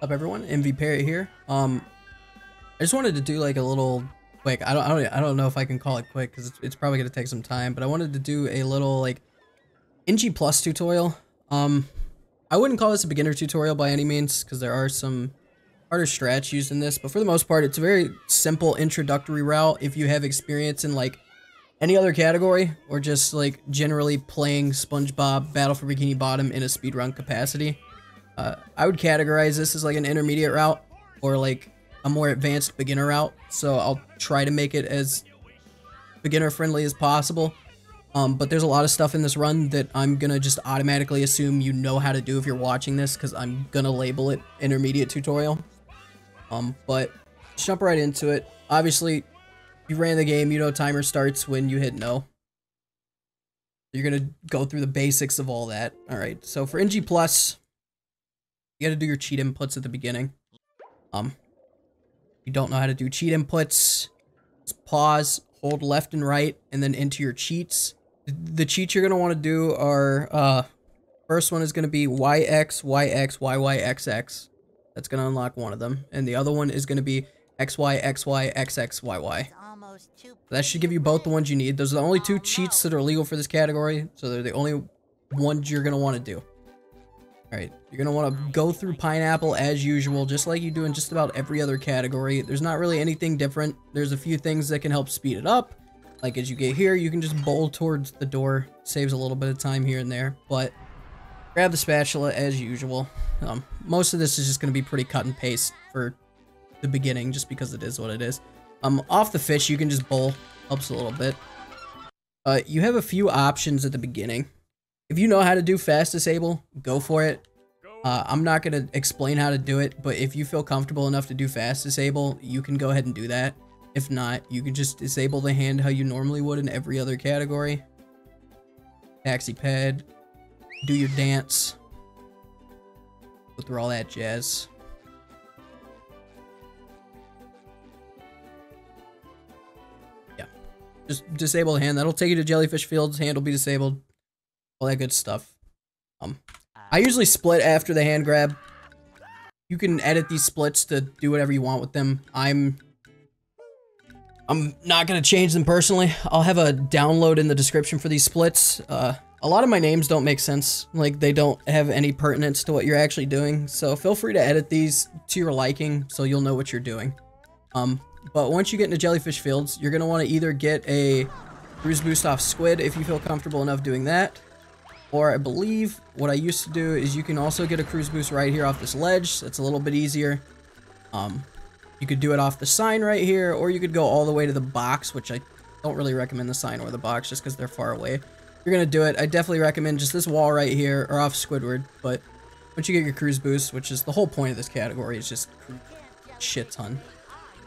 Up everyone, MV Parrot here. I just wanted to do like a little quick. I don't know if I can call it quick because it's probably gonna take some time. But I wanted to do a little like NG Plus tutorial. I wouldn't call this a beginner tutorial by any means because there are some harder strats used in this. But for the most part, it's a very simple introductory route if you have experience in like any other category or just like generally playing SpongeBob Battle for Bikini Bottom in a speedrun capacity. I would categorize this as like an intermediate route or like a more advanced beginner route. So I'll try to make it as beginner friendly as possible. But there's a lot of stuff in this run that I'm gonna just automatically assume you know how to do if you're watching this because I'm gonna label it intermediate tutorial. But jump right into it. Obviously, you ran the game, you know timer starts when you hit no. You're gonna go through the basics of all that. Alright, so for NG Plus, you gotta do your cheat inputs at the beginning. You don't know how to do cheat inputs, just pause, hold left and right, and then enter your cheats. The cheats you're gonna want to do are, first one is gonna be YX, YX, YY, XX. That's gonna unlock one of them. And the other one is gonna be XY, XY, XX, YY. That should give you both the ones you need. Those are the only two cheats that are legal for this category, so they're the only ones you're gonna want to do. Alright, you're going to want to go through Pineapple as usual, just like you do in just about every other category. There's not really anything different. There's a few things that can help speed it up. Like as you get here, you can just bowl towards the door. Saves a little bit of time here and there, but grab the spatula as usual. Most of this is just going to be pretty cut and paste for the beginning, just because it is what it is. Off the fish, you can just bowl. Helps a little bit. You have a few options at the beginning. If you know how to do fast disable, go for it. I'm not going to explain how to do it, but if you feel comfortable enough to do fast disable, you can go ahead and do that. If not, you can just disable the hand how you normally would in every other category. Taxi pad, do your dance, go through all that jazz. Yeah, just disable the hand. That'll take you to Jellyfish Fields, hand will be disabled. All that good stuff. I usually split after the hand grab. You can edit these splits to do whatever you want with them. I'm not gonna change them personally. I'll have a download in the description for these splits. A lot of my names don't make sense. Like, they don't have any pertinence to what you're actually doing. So feel free to edit these to your liking so you'll know what you're doing. But once you get into Jellyfish Fields, you're gonna want to either get a cruise boost off Squid if you feel comfortable enough doing that. Or I believe what I used to do is you can also get a cruise boost right here off this ledge. That's a little bit easier. You could do it off the sign right here, or you could go all the way to the box, which I don't really recommend the sign or the box just because they're far away. If you're going to do it, I definitely recommend just this wall right here or off Squidward. But once you get your cruise boost, which is the whole point of this category, is just shit ton.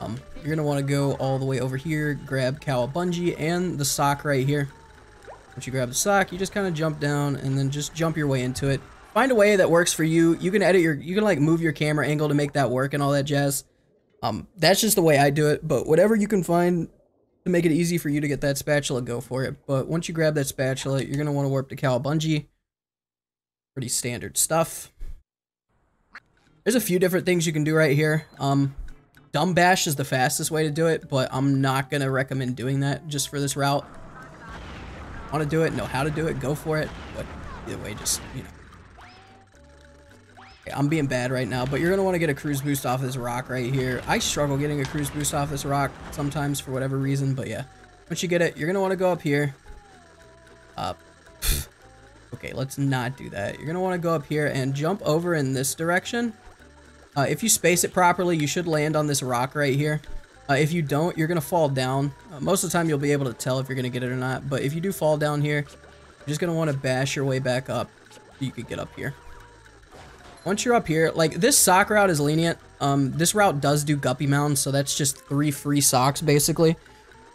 You're going to want to go all the way over here, grab Cowabungie and the sock right here. Once you grab the sock, you just kind of jump down and then just jump your way into it. Find a way that works for you. You can edit you can like move your camera angle to make that work and all that jazz. That's just the way I do it, but whatever you can find to make it easy for you to get that spatula, go for it. But once you grab that spatula, you're going to want to warp to Cowabungie. Pretty standard stuff. There's a few different things you can do right here. Dumb bash is the fastest way to do it, but I'm not going to recommend doing that just for this route. Want to do it, know how to do it, go for it. But either way, just, you know. Okay, I'm being bad right now, but you're going to want to get a cruise boost off this rock right here. I struggle getting a cruise boost off this rock sometimes for whatever reason, but yeah. Once you get it, you're going to want to go up here. Okay, let's not do that. You're going to want to go up here and jump over in this direction. If you space it properly, you should land on this rock right here. If you don't, you're going to fall down. Most of the time, you'll be able to tell if you're going to get it or not. But if you do fall down here, you're just going to want to bash your way back up so you could get up here. Once you're up here, like, this sock route is lenient. This route does do Guppy Mounds, so that's just 3 free socks, basically.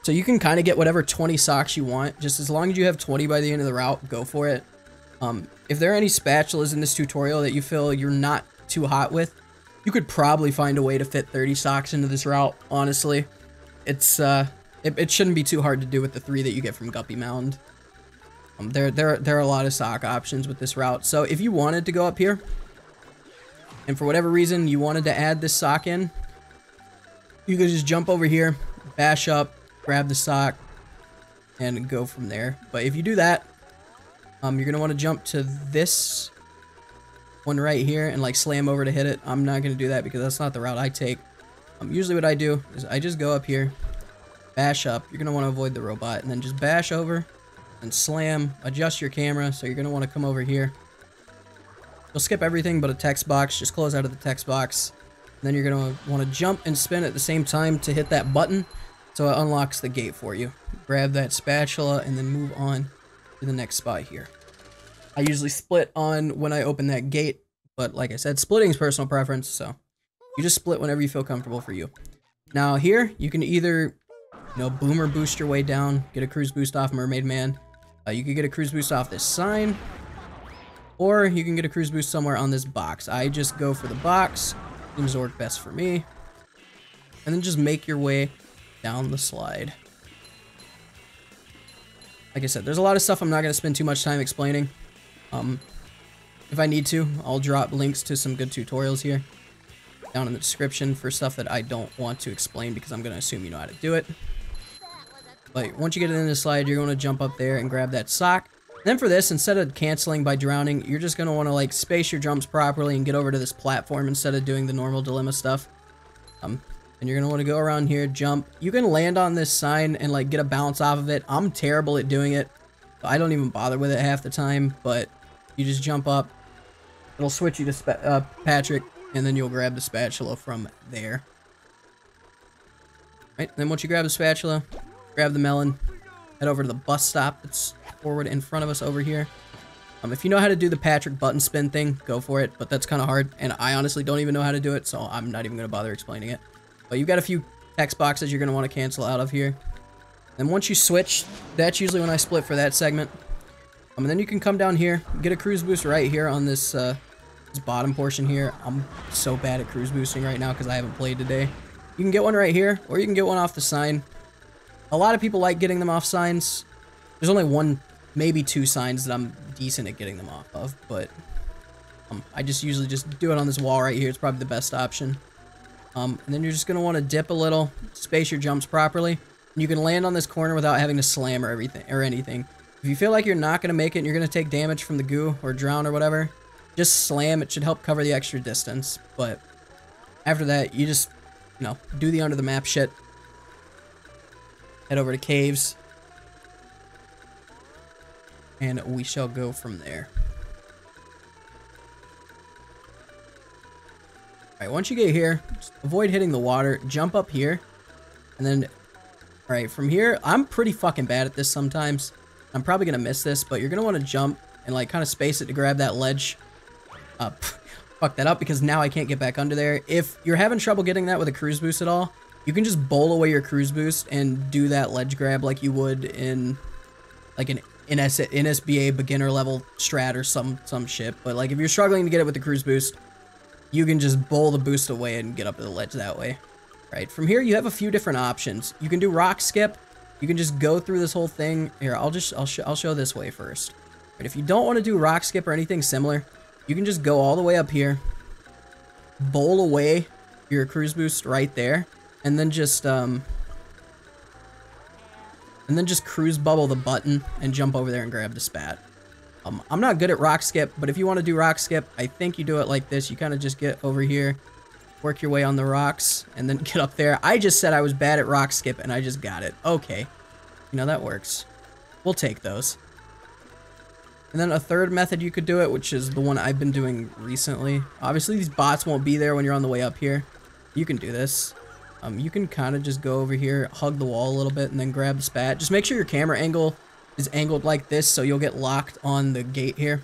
So you can kind of get whatever 20 socks you want. Just as long as you have 20 by the end of the route, go for it. If there are any spatulas in this tutorial that you feel you're not too hot with, you could probably find a way to fit 30 socks into this route, honestly. It's, it shouldn't be too hard to do with the 3 that you get from Guppy Mound. There are a lot of sock options with this route. So if you wanted to go up here, and for whatever reason you wanted to add this sock in, you could just jump over here, bash up, grab the sock, and go from there. But if you do that, you're going to want to jump to this one right here and like slam over to hit it. I'm not going to do that because that's not the route I take. Usually what I do is I just go up here, bash up. You're going to want to avoid the robot, and then just bash over and slam, adjust your camera. So you're going to want to come over here. You'll skip everything but a text box. Just close out of the text box. And then you're going to want to jump and spin at the same time to hit that button so it unlocks the gate for you. Grab that spatula and then move on to the next spot here. I usually split on when I open that gate, but like I said, splitting is personal preference, so you just split whenever you feel comfortable for you. Now here, you can either, boom or boost your way down, get a cruise boost off Mermaid Man. You could get a cruise boost off this sign, or you can get a cruise boost somewhere on this box. I just go for the box. Seems to work best for me. And then just make your way down the slide. Like I said, there's a lot of stuff I'm not going to spend too much time explaining. If I need to, I'll drop links to some good tutorials here down in the description for stuff that I don't want to explain because I'm going to assume you know how to do it. But once you get in the slide, you're going to jump up there and grab that sock. Then for this, instead of canceling by drowning, you're just going to want to like space your jumps properly and get over to this platform instead of doing the normal dilemma stuff. And you're going to want to go around here, jump. You can land on this sign and like get a bounce off of it. I'm terrible at doing it. I don't even bother with it half the time, but you just jump up. It'll switch you to Patrick, and then you'll grab the spatula from there. Right, then once you grab the spatula, grab the melon, head over to the bus stop that's forward in front of us over here. If you know how to do the Patrick button spin thing, go for it, but that's kind of hard, and I honestly don't even know how to do it, so I'm not even going to bother explaining it. But you've got a few text boxes you're going to want to cancel out of here. And once you switch, that's usually when I split for that segment. And then you can come down here, get a cruise boost right here on this, this bottom portion here. I'm so bad at cruise boosting right now because I haven't played today. You can get one right here, or you can get one off the sign. A lot of people like getting them off signs. There's only one, maybe two signs that I'm decent at getting them off of, but I just usually just do it on this wall right here. It's probably the best option. And then you're just going to want to dip a little, space your jumps properly. And you can land on this corner without having to slam or anything. If you feel like you're not going to make it and you're going to take damage from the goo or drown or whatever, just slam. It should help cover the extra distance. But after that, you just, do the under the map shit. Head over to caves. And we shall go from there. Alright, once you get here, just avoid hitting the water. Jump up here. And then, alright, from here, I'm pretty fucking bad at this sometimes. I'm probably going to miss this, but you're going to want to jump and like kind of space it to grab that ledge. Fuck that up because now I can't get back under there. If you're having trouble getting that with a cruise boost at all, you can just bowl away your cruise boost and do that ledge grab like you would in like an NSBA beginner level strat or some shit. But like if you're struggling to get it with the cruise boost, you can just bowl the boost away and get up to the ledge that way. Right, from here you have a few different options. You can do rock skip. You can just go through this whole thing. Here, I'll show this way first. But if you don't want to do rock skip or anything similar, you can just go all the way up here, bowl away your cruise boost right there, and then just cruise bubble the button and jump over there and grab the spat. I'm not good at rock skip, but if you want to do rock skip, I think you do it like this. You kind of just get over here, work your way on the rocks, and then get up there. I just said I was bad at rock skip, and I just got it. Okay. That works. We'll take those. And then a third method you could do it, which is the one I've been doing recently. Obviously, these bots won't be there when you're on the way up here. You can do this. You can kind of just go over here, hug the wall a little bit, and then grab the spat. Just make sure your camera angle is angled like this, so you'll get locked on the gate here.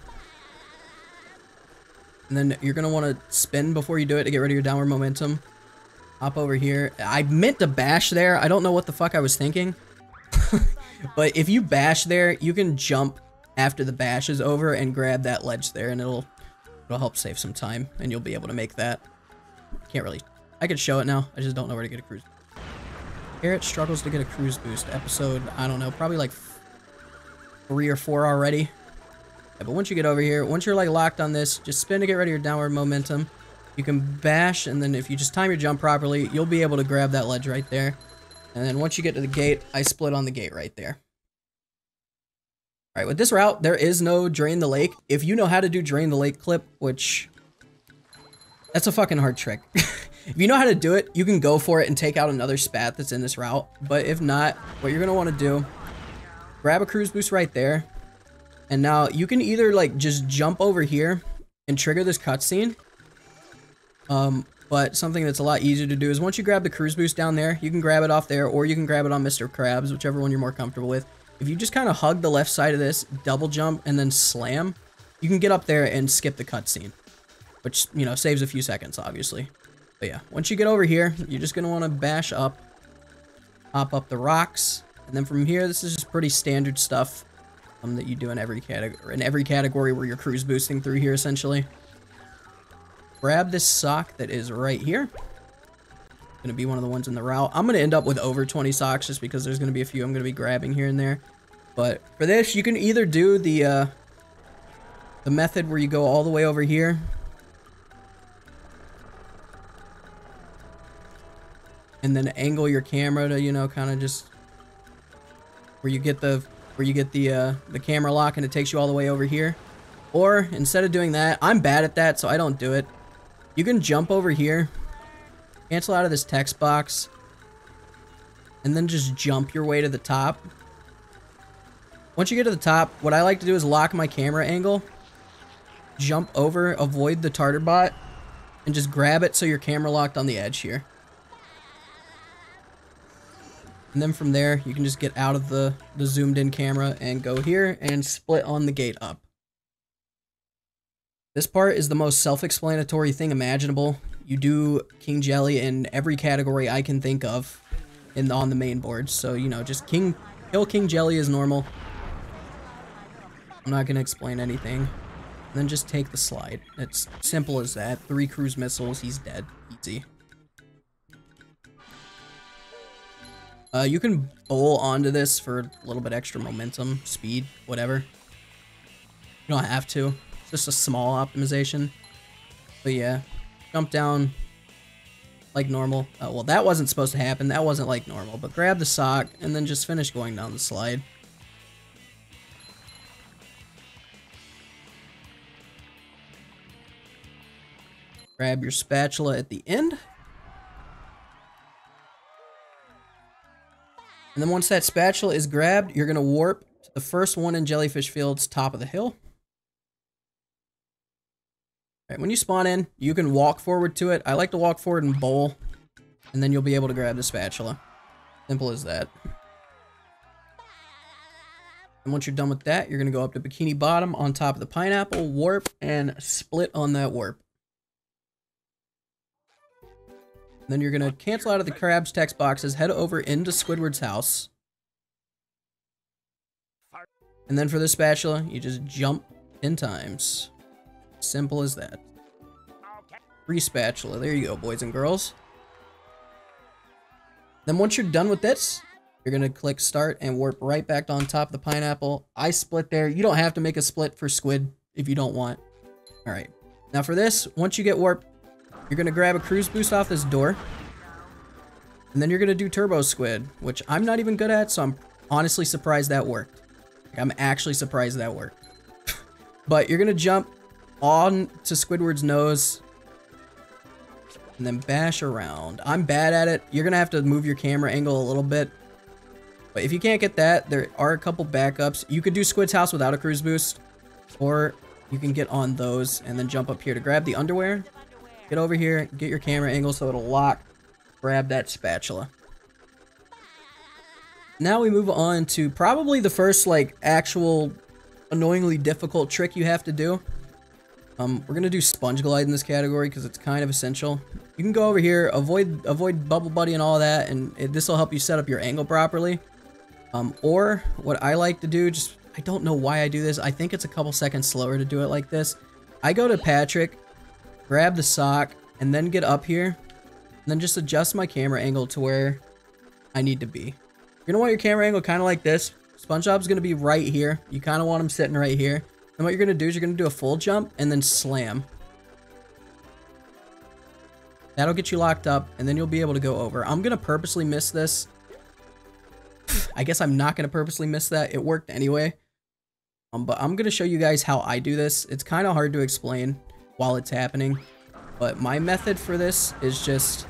And then you're going to want to spin before you do it to get rid of your downward momentum. Hop over here. I meant to bash there. I don't know what the fuck I was thinking. But if you bash there, you can jump after the bash is over and grab that ledge there, and it'll help save some time, and you'll be able to make that. Can't really... I could show it now. I just don't know where to get a cruise. Garrett struggles to get a cruise boost. Episode, I don't know, probably like 3 or 4 already. Yeah, but once you get over here, once you're like locked on this, just spin to get rid of your downward momentum. You can bash, and then if you just time your jump properly, you'll be able to grab that ledge right there. And then once you get to the gate, I split on the gate right there. All right, with this route, there is no drain the lake. If you know how to do drain the lake clip, which that's a fucking hard trick. If you know how to do it, you can go for it and take out another spat that's in this route. But if not, what you're gonna want to do, grab a cruise boost right there. And now you can either like just jump over here and trigger this cutscene. But something that's a lot easier to do is once you grab the cruise boost down there, you can grab it off there, or you can grab it on Mr. Krabs, whichever one you're more comfortable with. If you just kind of hug the left side of this, double jump, and then slam, you can get up there and skip the cutscene, which, you know, saves a few seconds, obviously. But yeah, once you get over here, you're just going to want to bash up, hop up the rocks, and then from here, this is just pretty standard stuff that you do in every category where you're cruise boosting through here, essentially. Grab this sock that is right here. Gonna be one of the ones in the route. I'm gonna end up with over 20 socks just because there's gonna be a few I'm gonna be grabbing here and there. But for this, you can either do the method where you go all the way over here. And then angle your camera to, you know, kind of just where you get the camera lock and it takes you all the way over here. Or instead of doing that, I'm bad at that, so I don't do it. You can jump over here, cancel out of this text box, and then just jump your way to the top. Once you get to the top, what I like to do is lock my camera angle, jump over, avoid the tartar bot, and just grab it so you're camera locked on the edge here. And then from there, you can just get out of the zoomed in camera and go here and split on the gate up. This part is the most self-explanatory thing imaginable. You do King Jelly in every category I can think of on the main board. So, you know, just kill King Jelly as normal. I'm not going to explain anything. And then just take the slide. It's simple as that. 3 cruise missiles, he's dead. Easy. You can bowl onto this for a little bit extra momentum, speed, whatever. You don't have to. Just a small optimization. But yeah, jump down like normal. Well, that wasn't supposed to happen. That wasn't like normal. But grab the sock and then just finish going down the slide. Grab your spatula at the end. And then once that spatula is grabbed, you're going to warp to the first one in Jellyfish Field's top of the hill. Right, when you spawn in, you can walk forward to it. I like to walk forward and bowl, and then you'll be able to grab the spatula. Simple as that. And once you're done with that, you're going to go up to Bikini Bottom on top of the pineapple, warp, and split on that warp. And then you're going to cancel out of the crabs text boxes, head over into Squidward's house. And then for the spatula, you just jump 10 times. Simple as that. Free spatula. There you go, boys and girls. Then once you're done with this, you're going to click start and warp right back on top of the pineapple. I split there. You don't have to make a split for squid if you don't want. All right. Now for this, once you get warped, you're going to grab a cruise boost off this door. And then you're going to do turbo squid, which I'm not even good at, so I'm honestly surprised that worked. I'm actually surprised that worked. But you're going to jump on to Squidward's nose and then bash around. I'm bad at it. You're gonna have to move your camera angle a little bit, but if you can't get that, there are a couple backups. You could do Squid's house without a cruise boost, or you can get on those and then jump up here to grab the underwear, get over here, get your camera angle so it'll lock, grab that spatula. Now we move on to probably the first like actual annoyingly difficult trick you have to do. We're gonna do sponge glide in this category because it's kind of essential. You can go over here, avoid bubble buddy and all that, and this will help you set up your angle properly. Or what I like to do, I don't know why I do this. I think it's a couple seconds slower to do it like this. I go to Patrick, grab the sock, and then get up here, and then just adjust my camera angle to where I need to be. You're gonna want your camera angle kind of like this. SpongeBob's gonna be right here. You kind of want him sitting right here. And what you're going to do is you're going to do a full jump and then slam. That'll get you locked up, and then you'll be able to go over. I'm gonna purposely miss this. I guess I'm not gonna purposely miss that. It worked anyway. But I'm gonna show you guys how I do this. It's kind of hard to explain while it's happening, but my method for this is just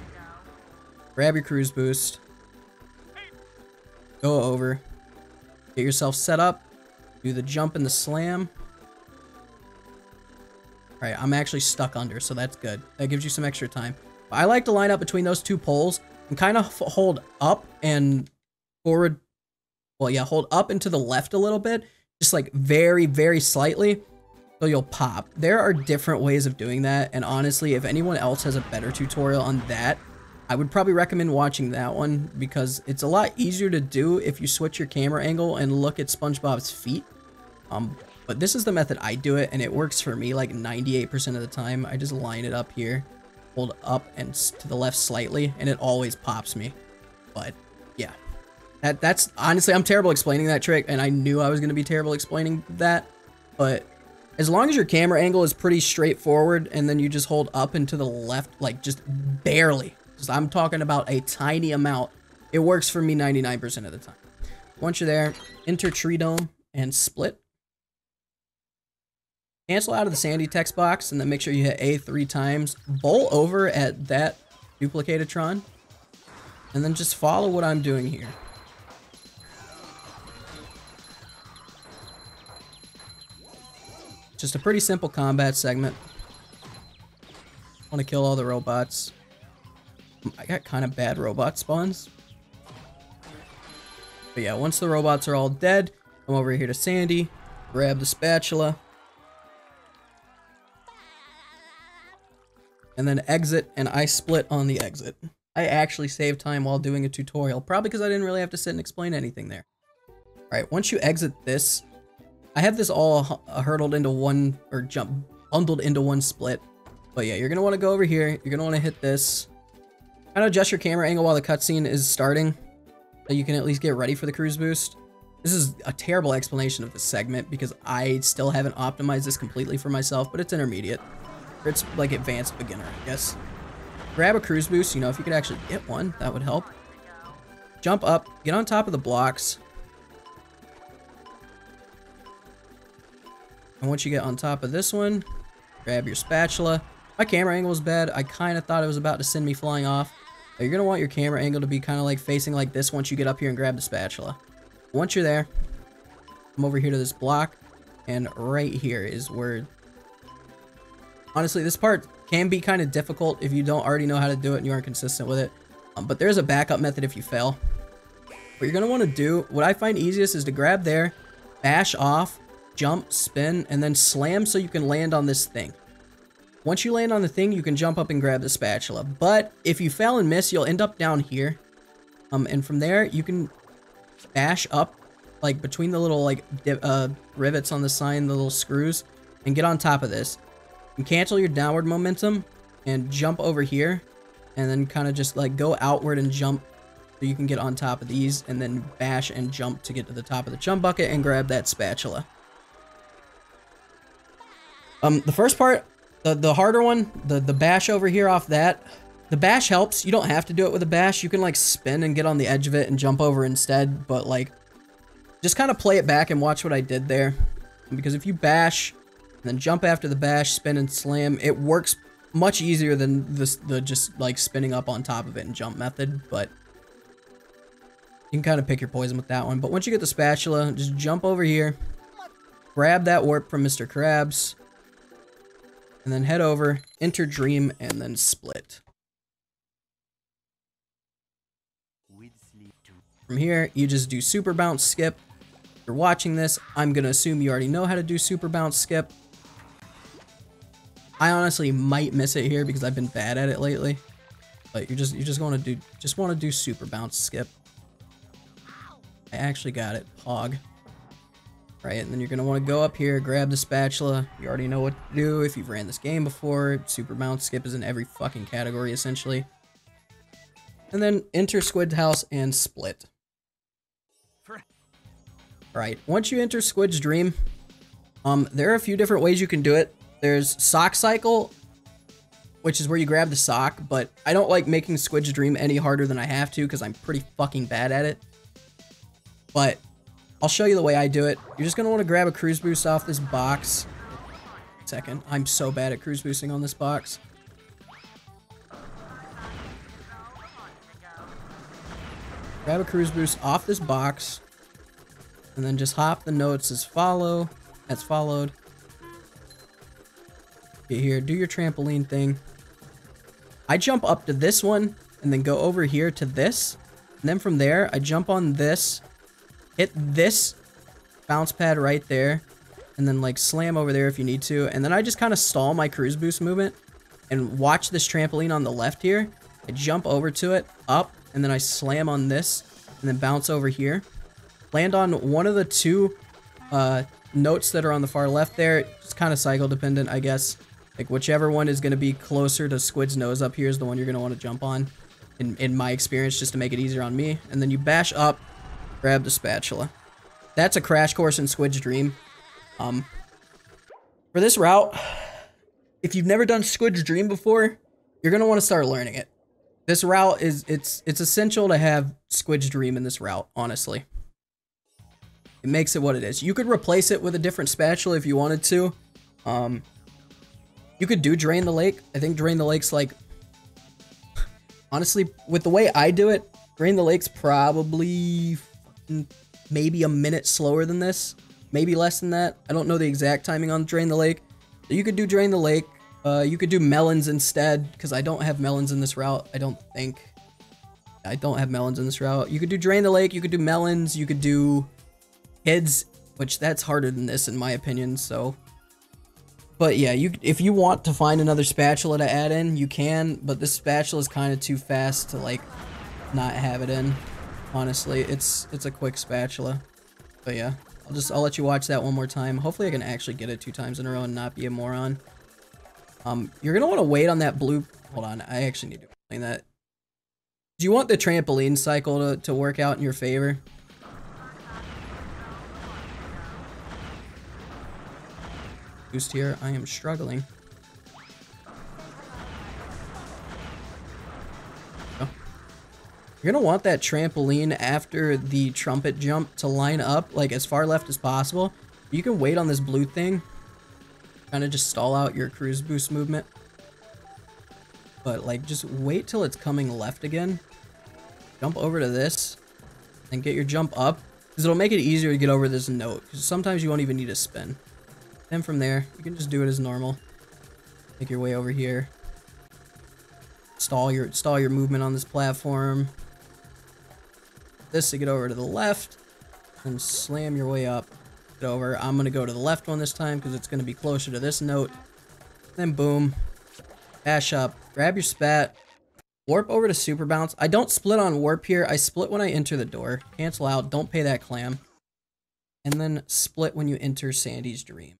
grab your cruise boost, go over, get yourself set up, do the jump and the slam. All right, I'm actually stuck under, so that's good. That gives you some extra time. I like to line up between those two poles and kind of hold up and forward. Well, yeah, hold up and to the left a little bit, just like very, very slightly, so you'll pop. There are different ways of doing that, and honestly, if anyone else has a better tutorial on that, I would probably recommend watching that one, because it's a lot easier to do if you switch your camera angle and look at SpongeBob's feet. But this is the method I do it, and it works for me like 98% of the time. I just line it up here, hold up and to the left slightly, and it always pops me. But yeah, that's honestly, I'm terrible explaining that trick, and I knew I was going to be terrible explaining that. But as long as your camera angle is pretty straightforward, and then you just hold up and to the left, like just barely, just, I'm talking about a tiny amount, it works for me 99% of the time. Once you're there, enter tree dome and split. Cancel out of the Sandy text box, and then make sure you hit A 3 times. Bowl over at that Duplicatotron, and then just follow what I'm doing here. Just a pretty simple combat segment. Want to kill all the robots. I got kind of bad robot spawns. But yeah, once the robots are all dead, come over here to Sandy, grab the spatula, and then exit, and I split on the exit. I actually saved time while doing a tutorial, probably because I didn't really have to sit and explain anything there. Alright, once you exit this, I have this all hurdled into one, or bundled into one split. But yeah, you're going to want to go over here, you're going to want to hit this. Kind of adjust your camera angle while the cutscene is starting, so you can at least get ready for the cruise boost. This is a terrible explanation of this segment, because I still haven't optimized this completely for myself, but it's intermediate. It's like advanced beginner, I guess. Grab a cruise boost, you know, if you could actually get one, that would help. Jump up, get on top of the blocks. And once you get on top of this one, grab your spatula. My camera angle is bad. I kind of thought it was about to send me flying off. But you're going to want your camera angle to be kind of like facing like this once you get up here and grab the spatula. Once you're there, come over here to this block, and right here is where... Honestly, this part can be kind of difficult if you don't already know how to do it and you aren't consistent with it. But there's a backup method if you fail. What you're going to want to do, what I find easiest, is to grab there, bash off, jump, spin, and then slam so you can land on this thing. Once you land on the thing, you can jump up and grab the spatula. But if you fail and miss, you'll end up down here. And from there, you can bash up, like between the little like rivets on the sign, the little screws, and get on top of this. And cancel your downward momentum and jump over here, and then kind of just like go outward and jump so you can get on top of these, and then bash and jump to get to the top of the chum bucket and grab that spatula. The first part, the harder one, the bash over here off that, the bash helps. You don't have to do it with a bash. You can like spin and get on the edge of it and jump over instead, but like just kind of play it back and watch what I did there, because if you bash and then jump after the bash, spin and slam, it works much easier than the just like spinning up on top of it and jump method. But you can kind of pick your poison with that one. But once you get the spatula, just jump over here, grab that warp from Mr. Krabs, and then head over, enter dream, and then split. From here, you just do super bounce skip. If you're watching this, I'm gonna assume you already know how to do super bounce skip. I honestly might miss it here because I've been bad at it lately. But you just want to do super bounce skip. I actually got it. Hog. Right, and then you're gonna want to go up here, grab the spatula. You already know what to do if you've ran this game before. Super bounce skip is in every fucking category essentially. And then enter Squid House and split. Alright, once you enter Squid's Dream, there are a few different ways you can do it. There's Sock Cycle, which is where you grab the sock, but I don't like making Squid's Dream any harder than I have to because I'm pretty fucking bad at it. But I'll show you the way I do it. You're just going to want to grab a cruise boost off this box. Second, I'm so bad at cruise boosting on this box. Grab a cruise boost off this box, and then just hop the notes as follow. That's followed. Get here, do your trampoline thing. I jump up to this one, and then go over here to this. And then from there, I jump on this, hit this bounce pad right there, and then like slam over there if you need to. And then I just kind of stall my cruise boost movement and watch this trampoline on the left here. I jump over to it, up, and then I slam on this, and then bounce over here. Land on one of the two notes that are on the far left there. It's kind of cycle dependent, I guess. Like whichever one is going to be closer to Squid's nose up here is the one you're going to want to jump on. In my experience, just to make it easier on me. And then you bash up, grab the spatula. That's a crash course in Squid's Dream. For this route, if you've never done Squid's Dream before, you're going to want to start learning it. This route is, it's essential to have Squid's Dream in this route, honestly. It makes it what it is. You could replace it with a different spatula if you wanted to. You could do Drain the Lake. I think Drain the Lake's like... Honestly, with the way I do it, Drain the Lake's probably maybe a minute slower than this. Maybe less than that. I don't know the exact timing on Drain the Lake. So you could do Drain the Lake. You could do melons instead, because I don't have melons in this route. I don't think. I don't have melons in this route. You could do Drain the Lake. You could do melons. You could do kids, which that's harder than this in my opinion. So, but yeah, if you want to find another spatula to add in, you can. But this spatula is kind of too fast to like not have it in. Honestly, it's a quick spatula. But yeah, I'll let you watch that one more time. Hopefully, I can actually get it 2 times in a row and not be a moron. You're gonna want to wait on that blue. Hold on, I actually need to explain that. Do you want the trampoline cycle to work out in your favor? Boost here. I am struggling. Oh. You're gonna want that trampoline after the trumpet jump to line up like as far left as possible. You can wait on this blue thing. Kind of just stall out your cruise boost movement. But like just wait till it's coming left again. Jump over to this and get your jump up, because it'll make it easier to get over this note, because sometimes you won't even need to spin. Then from there, you can just do it as normal. Make your way over here. Stall your movement on this platform. This to get over to the left, and slam your way up. Get over. I'm gonna go to the left one this time because it's gonna be closer to this note. Then boom, bash up, grab your spat, warp over to super bounce. I don't split on warp here. I split when I enter the door. Cancel out. Don't pay that clam. And then split when you enter Sandy's Dream.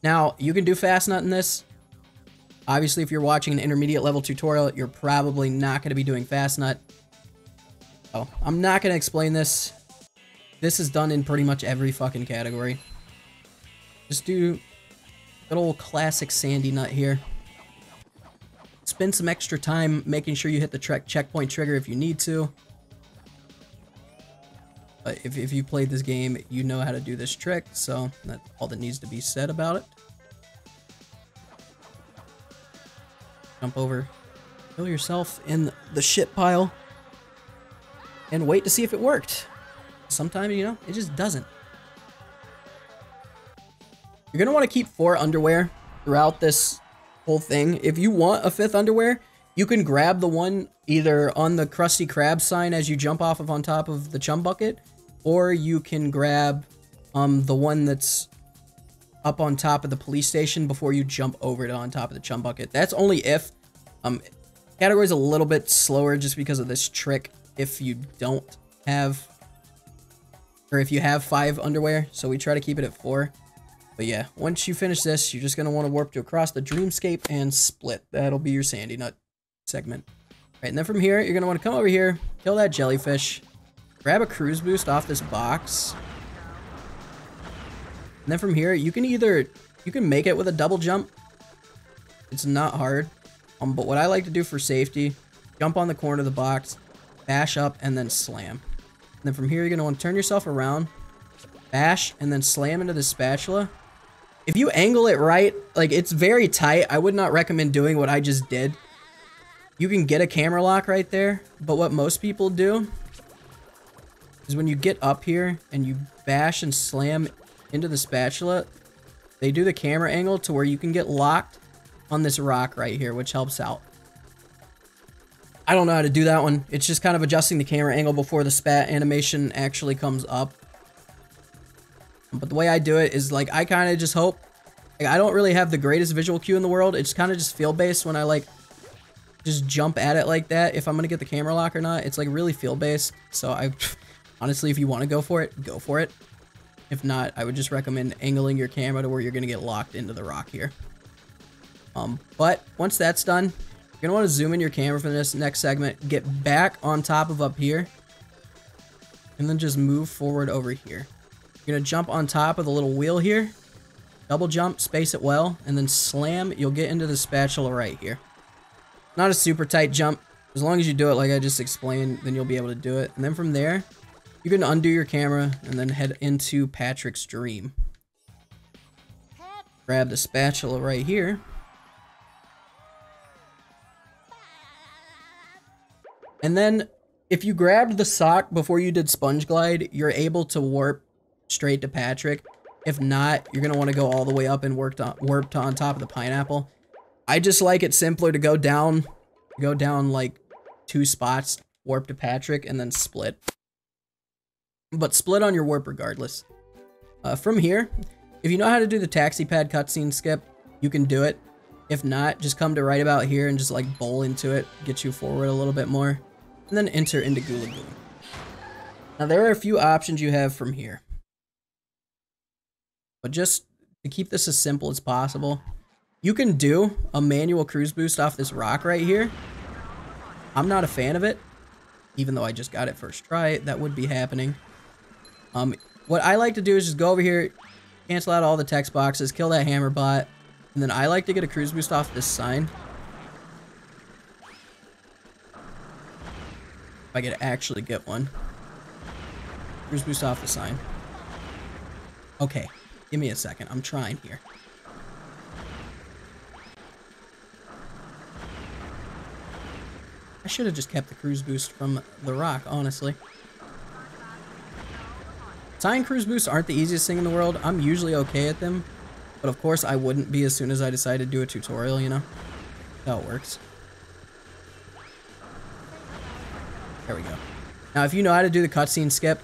Now, you can do fast nut in this. Obviously, if you're watching an intermediate level tutorial, you're probably not going to be doing fast nut. Oh, I'm not going to explain this. This is done in pretty much every fucking category. Just do good old classic Sandy nut here. Spend some extra time making sure you hit the checkpoint trigger if you need to. But if you played this game, you know how to do this trick, so that's all that needs to be said about it. Jump over, kill yourself in the shit pile, and wait to see if it worked. Sometimes, you know, it just doesn't. You're gonna want to keep 4 underwear throughout this whole thing. If you want a 5th underwear, you can grab the one either on the Krusty Krab sign as you jump off of on top of the chum bucket, or you can grab the one that's up on top of the police station before you jump over to on top of the chum bucket. That's only if category's a little bit slower just because of this trick if you don't have, or if you have 5 underwear, so we try to keep it at 4. But yeah, once you finish this, you're just going to want to warp to across the dreamscape and split. That'll be your Sandy Nut segment. Right, and then from here, you're going to want to come over here, kill that jellyfish, grab a cruise boost off this box. And then from here, you can make it with a double jump, It's not hard. But what I like to do for safety, jump on the corner of the box, bash up, and then slam. And then from here, you're going to want to turn yourself around, bash, and then slam into the spatula. If you angle it right, like, it's very tight. I would not recommend doing what I just did. You can get a camera lock right there, but what most people do is when you get up here and you bash and slam into the spatula, they do the camera angle to where you can get locked on this rock right here, which helps out. I don't know how to do that one. It's just kind of adjusting the camera angle before the spat animation actually comes up. But the way I do it is, like, I kind of just hope, like, I don't really have the greatest visual cue in the world. It's kind of just feel based when I, like, just jump at it like that. If I'm gonna get the camera lock or not, it's like really feel based. So I honestly, if you want to go for it, go for it. If not, I would just recommend angling your camera to where you're gonna get locked into the rock here. But once that's done, you're gonna want to zoom in your camera for this next segment, get back on top of up here, and then just move forward over here. You're gonna jump on top of the little wheel here, double jump, space it well, and then slam. You'll get into the spatula right here. Not a super tight jump. As long as you do it like I just explained, then you'll be able to do it. And then from there, you can undo your camera and then head into Patrick's dream. Grab the spatula right here. And then, if you grabbed the sock before you did Sponge Glide, you're able to warp straight to Patrick. If not, you're going to want to go all the way up and warp to on top of the pineapple. I just like it simpler to go down like 2 spots, warp to Patrick, and then split. But split on your warp regardless. From here, if you know how to do the taxi pad cutscene skip, you can do it. If not, just come to right about here and just like bowl into it, get you forward a little bit more, and then enter into Goo Lagoon. Now there are a few options you have from here. But just to keep this as simple as possible, you can do a manual cruise boost off this rock right here. I'm not a fan of it, even though I just got it first try. That would be happening. What I like to do is just go over here, cancel out all the text boxes, kill that hammer bot, and then I like to get a cruise boost off this sign. If I could actually get one. Cruise boost off the sign. Okay, give me a second. I'm trying here. I should have just kept the cruise boost from the rock, honestly. Tying cruise boosts aren't the easiest thing in the world. I'm usually okay at them. But of course I wouldn't be as soon as I decide to do a tutorial, you know? That's how it works. There we go. Now if you know how to do the cutscene skip,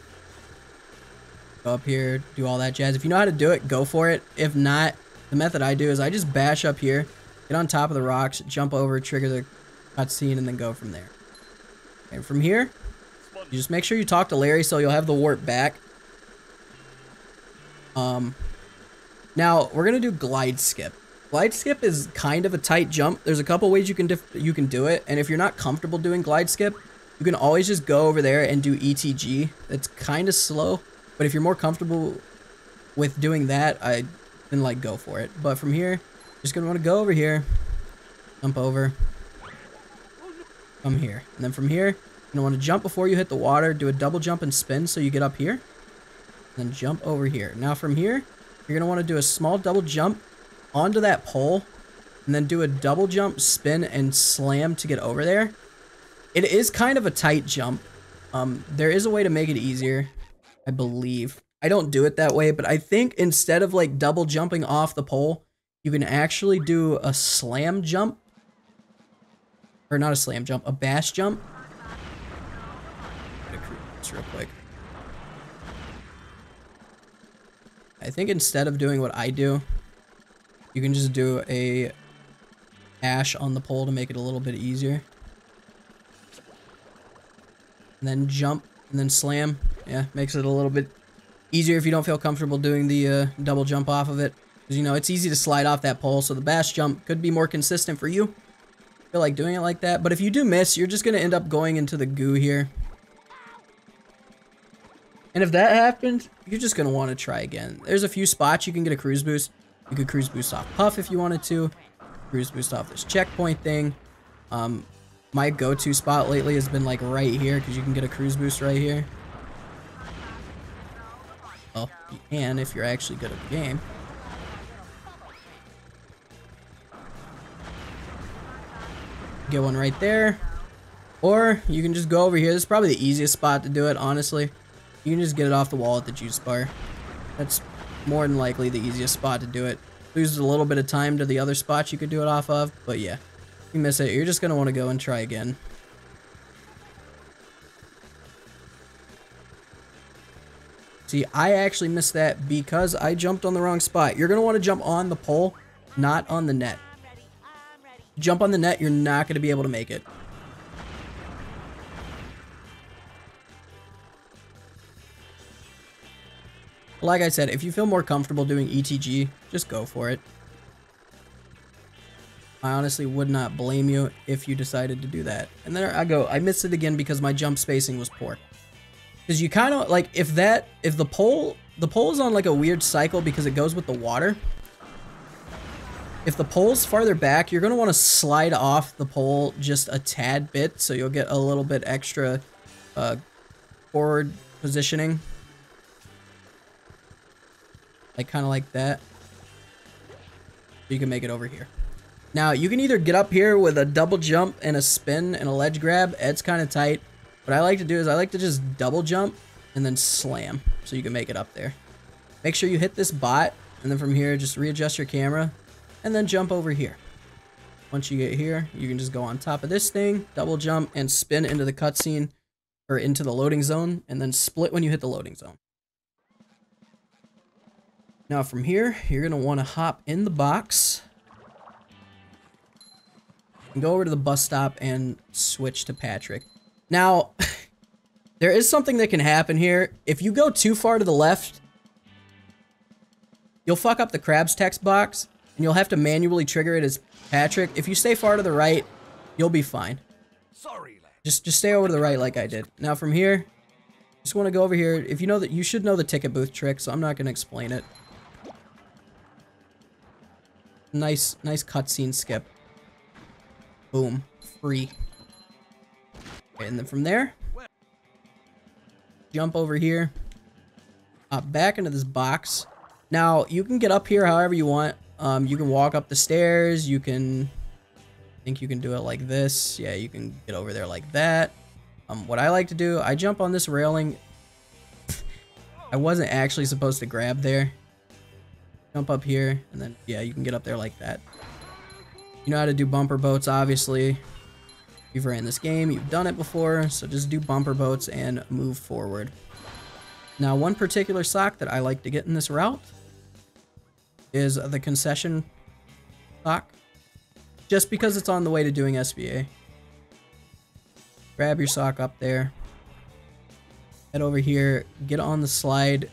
go up here, do all that jazz. If you know how to do it, go for it. If not, the method I do is I just bash up here, get on top of the rocks, jump over, trigger the cutscene, and then go from there. And from here, you just make sure you talk to Larry so you'll have the warp back. Now we're gonna do glide skip. Glide skip is kind of a tight jump. There's a couple ways you can do it, and if you're not comfortable doing glide skip, you can always just go over there and do ETG. It's kind of slow, but if you're more comfortable with doing that, then like go for it. But from here, just gonna want to go over here, jump over, come here, and then from here, you're gonna want to jump before you hit the water, do a double jump and spin so you get up here, then jump over here. Now from here, you're gonna want to do a small double jump onto that pole, and then do a double jump, spin, and slam to get over there. It is kind of a tight jump. There is a way to make it easier, I believe. I don't do it that way, but I think instead of like double jumping off the pole, you can actually do a slam jump. Or not a slam jump, a bash jump. Get a cruise real quick. I think instead of doing what I do, you can just do a bash on the pole to make it a little bit easier. And then jump, and then slam. Yeah, makes it a little bit easier if you don't feel comfortable doing the double jump off of it. Because, you know, it's easy to slide off that pole, so the bash jump could be more consistent for you. I feel like doing it like that. But if you do miss, you're just going to end up going into the goo here. And if that happens, you're just going to want to try again. There's a few spots you can get a cruise boost. You could cruise boost off Puff if you wanted to. cruise boost off this checkpoint thing. My go-to spot lately has been like right here because you can get a cruise boost right here. Well, you can if you're actually good at the game. Get one right there. Or you can just go over here. This is probably the easiest spot to do it, honestly. You can just get it off the wall at the juice bar. That's more than likely the easiest spot to do it. Loses a little bit of time to the other spots you could do it off of, but yeah. If you miss it, you're just going to want to go and try again. See, I actually missed that because I jumped on the wrong spot. You're going to want to jump on the pole, not on the net. Jump on the net, you're not going to be able to make it. Like I said, if you feel more comfortable doing ETG, just go for it. I honestly would not blame you if you decided to do that. And there I go. I missed it again because my jump spacing was poor. Because you kind of like if the pole is on like a weird cycle because it goes with the water. If the pole's farther back, you're going to want to slide off the pole just a tad bit so you'll get a little bit extra forward positioning. Like kind of like that. You can make it over here. Now you can either get up here with a double jump and a spin and a ledge grab. It's kind of tight. What I like to do is I like to just double jump and then slam so you can make it up there. Make sure you hit this bot and then from here just readjust your camera and then jump over here. Once you get here, you can just go on top of this thing, double jump and spin into the cutscene or into the loading zone and then split when you hit the loading zone. Now from here, you're going to want to hop in the box and go over to the bus stop and switch to Patrick. Now, there is something that can happen here. If you go too far to the left, you'll fuck up the Crabs text box and you'll have to manually trigger it as Patrick. If you stay far to the right, you'll be fine. Sorry, lad. Just stay over to the right like I did. Now from here, just want to go over here. If you know that, you should know the ticket booth trick, so I'm not going to explain it. Nice cutscene skip. Boom. Free. Okay, and then from there, jump over here. Hop back into this box. Now, you can get up here however you want. You can walk up the stairs. You can... I think you can do it like this. Yeah, you can get over there like that. What I like to do, I jump on this railing. I wasn't actually supposed to grab there. Jump up here, and then, yeah, you can get up there like that. You know how to do bumper boats, obviously. You've ran this game, you've done it before, so just do bumper boats and move forward. Now, one particular sock that I like to get in this route is the concession sock. Just because it's on the way to doing SBA. Grab your sock up there. Head over here, get on the slide,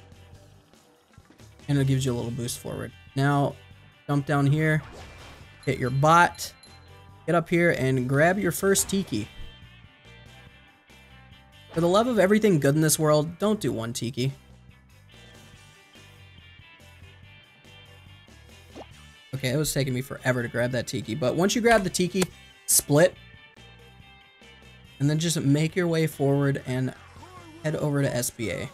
and it gives you a little boost forward. Now, jump down here, hit your bot, get up here, and grab your first tiki. For the love of everything good in this world, don't do one tiki. Okay, it was taking me forever to grab that tiki, but once you grab the tiki, split, and then just make your way forward and head over to SBA.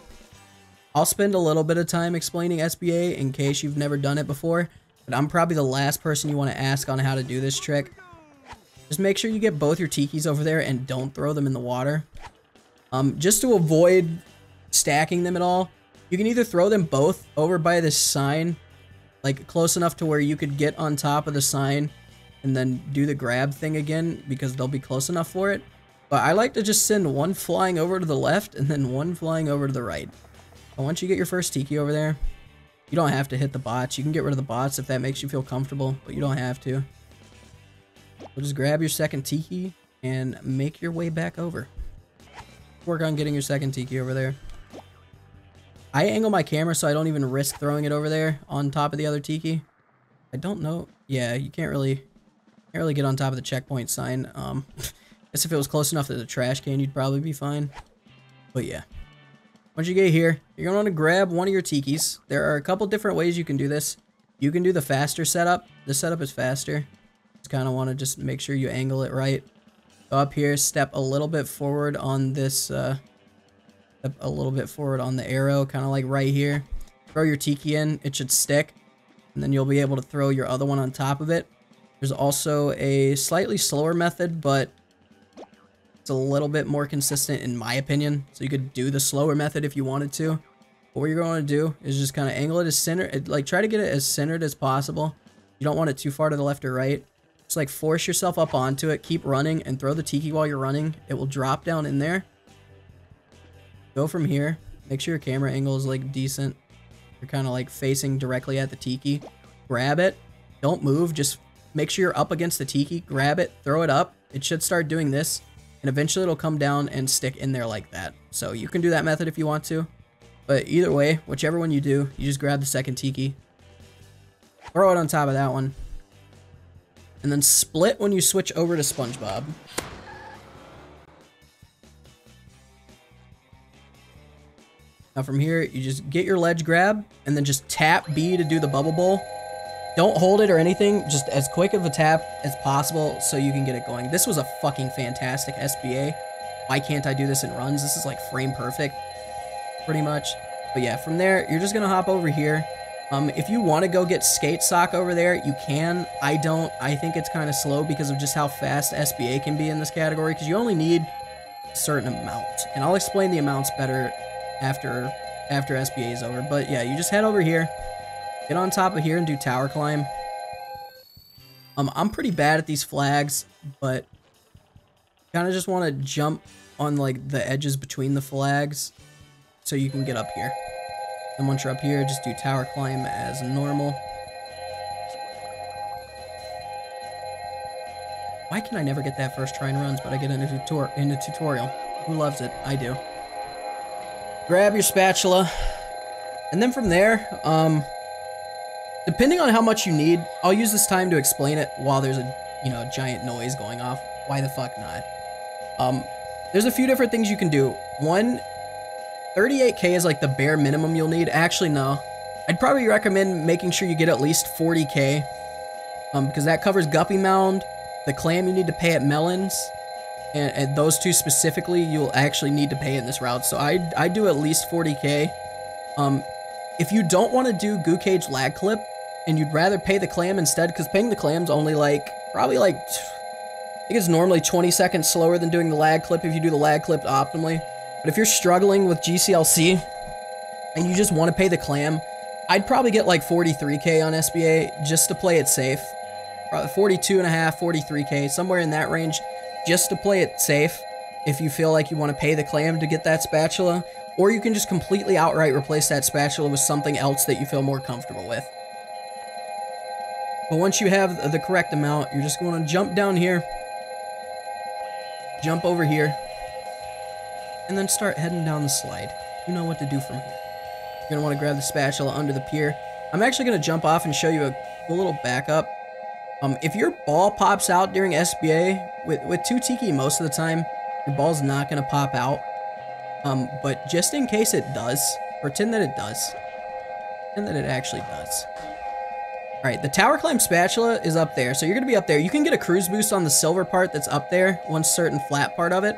I'll spend a little bit of time explaining SBA in case you've never done it before, but I'm probably the last person you want to ask on how to do this trick. Just make sure you get both your tikis over there and don't throw them in the water. Just to avoid stacking them at all, you can either throw them both over by this sign, like close enough to where you could get on top of the sign and then do the grab thing again because they'll be close enough for it. But I like to just send one flying over to the left and then one flying over to the right. But once you get your first tiki over there, you don't have to hit the bots. You can get rid of the bots if that makes you feel comfortable, but you don't have to. So just grab your second tiki and make your way back over. Work on getting your second tiki over there. I angle my camera so I don't even risk throwing it over there on top of the other tiki. I don't know. Yeah, you can't really get on top of the checkpoint sign. Guess if it was close enough to the trash can, you'd probably be fine. But yeah. Once you get here, you're going to want to grab one of your tikis. There are a couple different ways you can do this. You can do the faster setup. This setup is faster. kind of want to just make sure you angle it right. Go up here, step a little bit forward on this, step a little bit forward on the arrow, kind of like right here. Throw your tiki in, it should stick, and then you'll be able to throw your other one on top of it. There's also a slightly slower method, but it's a little bit more consistent in my opinion. So you could do the slower method if you wanted to. But what you're going to do is just kind of angle it as centered, like try to get it as centered as possible. You don't want it too far to the left or right. Just like force yourself up onto it, keep running, and throw the tiki while you're running. It will drop down in there. Go from here. Make sure your camera angle is like decent. You're kind of like facing directly at the tiki. Grab it. Don't move. Just make sure you're up against the tiki. Grab it. Throw it up. It should start doing this. And eventually it'll come down and stick in there like that. So you can do that method if you want to. But either way, whichever one you do, you just grab the second tiki. Throw it on top of that one. And then split when you switch over to SpongeBob. Now from here, you just get your ledge grab, and then just tap B to do the bubble bowl. Don't hold it or anything, just as quick of a tap as possible so you can get it going. This was a fucking fantastic SBA. Why can't I do this in runs? This is like frame perfect, pretty much. But yeah, from there, you're just gonna hop over here. If you want to go get skate sock over there, you can. I don't. I think it's kind of slow because of just how fast SBA can be in this category, because you only need a certain amount. And I'll explain the amounts better after SBA is over. But yeah, you just head over here, get on top of here and do tower climb. I'm pretty bad at these flags, but kind of just want to jump on like the edges between the flags so you can get up here. And once you're up here, just do tower climb as normal. Why can I never get that first try in runs, but I get into tutorial? Who loves it? I do. Grab your spatula, and then from there, depending on how much you need, I'll use this time to explain it while there's a giant noise going off. Why the fuck not? There's a few different things you can do. One, 38k is like the bare minimum you'll need. Actually, no. I'd probably recommend making sure you get at least 40k, because that covers Guppy Mound, the clam you need to pay at Melons, and those two specifically you'll actually need to pay in this route. So I do at least 40k. If you don't want to do Goo Cage lag clip and you'd rather pay the clam instead, because paying the clam's only probably I think it's normally 20 seconds slower than doing the lag clip if you do the lag clip optimally. But if you're struggling with GCLC and you just want to pay the clam, I'd probably get like 43k on SBA just to play it safe. Probably 42 and a half, 43k, somewhere in that range, just to play it safe if you feel like you want to pay the clam to get that spatula. Or you can just completely outright replace that spatula with something else that you feel more comfortable with. But once you have the correct amount, you're just going to jump down here, jump over here, and then start heading down the slide. You know what to do from here. You're going to want to grab the spatula under the pier. I'm actually going to jump off and show you a little backup. If your ball pops out during SBA, with 2 Tiki most of the time, your ball's not going to pop out. But just in case it does, pretend that it does. Pretend that it actually does. Alright, the tower climb spatula is up there, so you're going to be up there. You can get a cruise boost on the silver part that's up there, one certain flat part of it.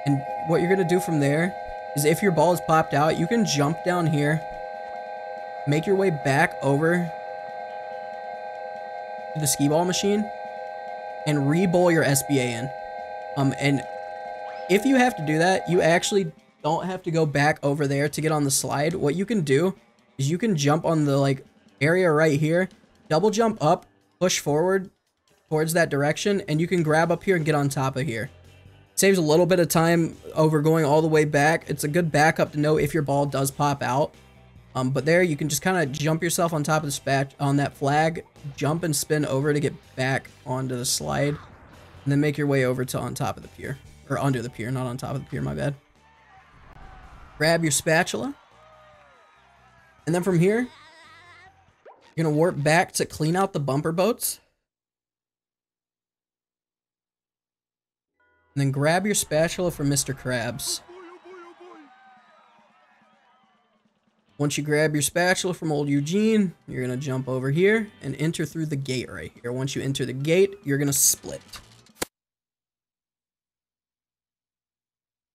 And what you're going to do from there is if your ball is popped out, you can jump down here, make your way back over to the skee ball machine, and re-bowl your SBA in. And if you have to do that, you actually don't have to go back over there to get on the slide. What you can do is you can jump on the area right here, double jump up, push forward towards that direction, and you can grab up here and get on top of here. Saves a little bit of time over going all the way back. It's a good backup to know if your ball does pop out. But there you can just kind of jump yourself on top of the on that flag, jump and spin over to get back onto the slide, and then make your way over to on top of the pier. Or under the pier, not on top of the pier, my bad. Grab your spatula. And then from here, you're going to warp back to clean out the bumper boats. And then grab your spatula from Mr. Krabs. Once you grab your spatula from old Eugene, you're going to jump over here and enter through the gate right here. Once you enter the gate, you're going to split.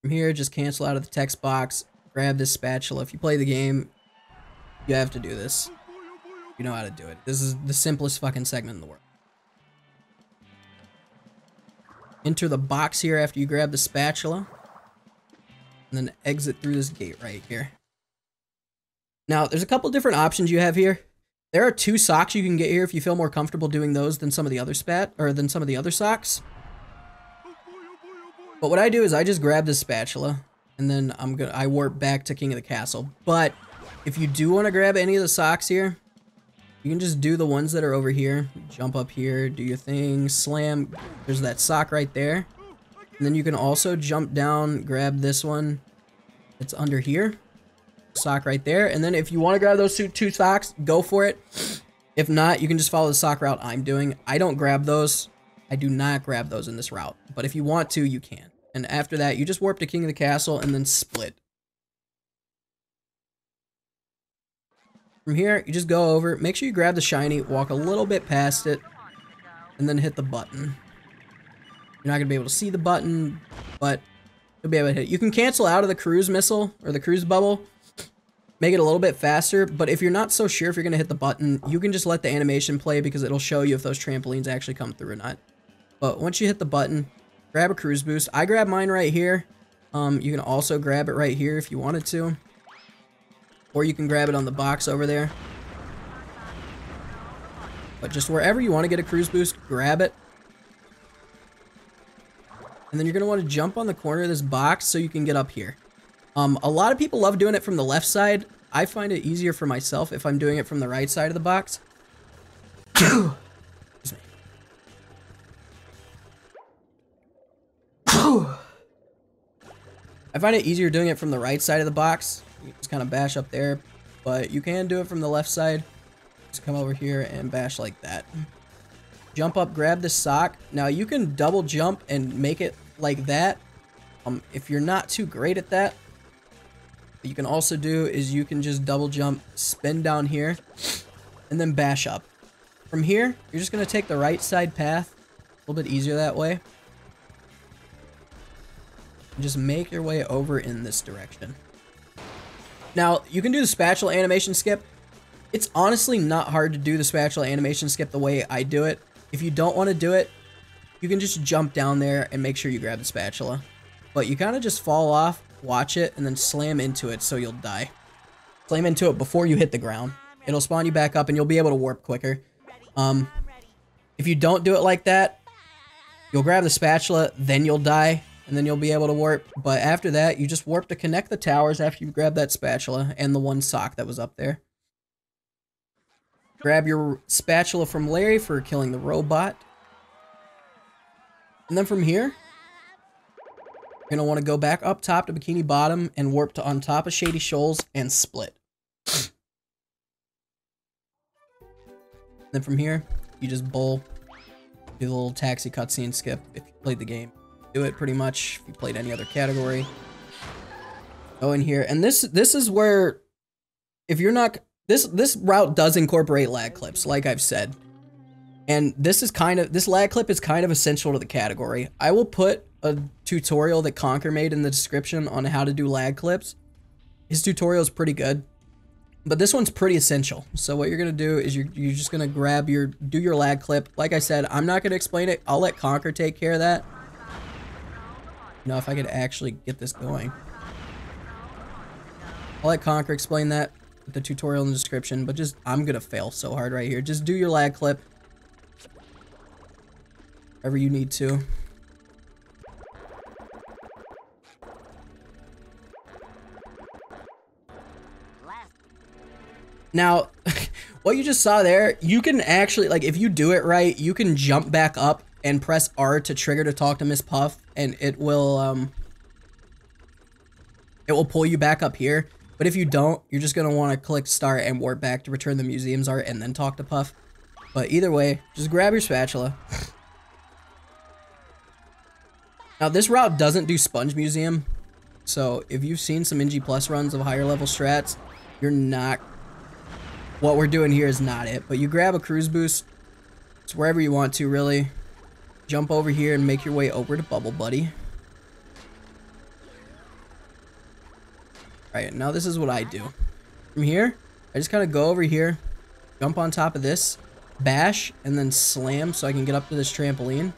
From here, just cancel out of the text box, grab this spatula. If you play the game, you have to do this. You know how to do it. This is the simplest fucking segment in the world. Enter the box here after you grab the spatula, and then exit through this gate right here. Now, there's a couple different options you have here. There are 2 socks you can get here if you feel more comfortable doing those than some of the other socks. But what I do is I just grab this spatula, and then I warp back to King of the Castle. But if you do want to grab any of the socks here, you can just do the ones that are over here. Jump up here, do your thing, slam. There's that sock right there. And then you can also jump down, grab this one. It's under here. Sock right there. And then if you want to grab those 2 socks, go for it. If not, you can just follow the sock route I'm doing. I don't grab those. I do not grab those in this route. But if you want to, you can. And after that, you just warp to King of the Castle and then split. From here, you just go over, make sure you grab the shiny, walk a little bit past it, and then hit the button. You're not going to be able to see the button, but you'll be able to hit it. You can cancel out of the cruise missile, or the cruise bubble, make it a little bit faster, but if you're not so sure if you're going to hit the button, you can just let the animation play because it'll show you if those trampolines actually come through or not. But once you hit the button, grab a cruise boost. I grab mine right here. You can also grab it right here if you wanted to. Or you can grab it on the box over there. But just wherever you want to get a cruise boost, grab it. And then you're going to want to jump on the corner of this box so you can get up here. A lot of people love doing it from the left side. I find it easier for myself if I'm doing it from the right side of the box. I find it easier doing it from the right side of the box. You just kind of bash up there, but you can do it from the left side. Just come over here and bash like that. Jump up, grab the sock. Now you can double jump and make it like that. If you're not too great at that, what you can also do is you can just double jump, spin down here, and then bash up. From here, you're just going to take the right side path. A little bit easier that way. And just make your way over in this direction. Now, you can do the spatula animation skip. It's honestly not hard to do the spatula animation skip the way I do it. If you don't want to do it, you can just jump down there and make sure you grab the spatula. But you kind of just fall off, watch it, and then slam into it so you'll die. Slam into it before you hit the ground. It'll spawn you back up and you'll be able to warp quicker. If you don't do it like that, you'll grab the spatula, then you'll die, and then you'll be able to warp. But after that, you just warp to connect the towers after you grab that spatula and the 1 sock that was up there. Grab your spatula from Larry for killing the robot. And then from here, you're going to want to go back up top to Bikini Bottom and warp to on top of Shady Shoals and split. Then from here, you just bowl, do the little taxi cutscene skip if you played the game. Do it pretty much if you played any other category. Go in here, and this is where, if you're not, this route does incorporate lag clips, like I've said. And this lag clip is kind of essential to the category. I will put a tutorial that Conker made in the description on how to do lag clips. His tutorial is pretty good, but this one's pretty essential. So what you're gonna do is you're just gonna do your lag clip. Like I said, I'm not gonna explain it. I'll let Conker take care of that. You know, if I could actually get this going. I'll let Conker explain that with the tutorial in the description, but I'm gonna fail so hard right here. Just do your lag clip. Wherever you need to. Now, what you just saw there, you can actually, like, if you do it right, you can jump back up and press R to trigger to talk to Miss Puff, and it will pull you back up here. But if you don't, you're just gonna want to click start and warp back to return the museum's art and then talk to Puff. But either way, just grab your spatula. Now, this route doesn't do Sponge Museum, so if you've seen some NG Plus runs of higher level strats, you're not, what we're doing here is not it. But you grab a cruise boost. It's wherever you want to, really. Jump over here and make your way over to Bubble Buddy. Alright, now this is what I do. From here, I just kind of go over here, jump on top of this, bash, and then slam so I can get up to this trampoline.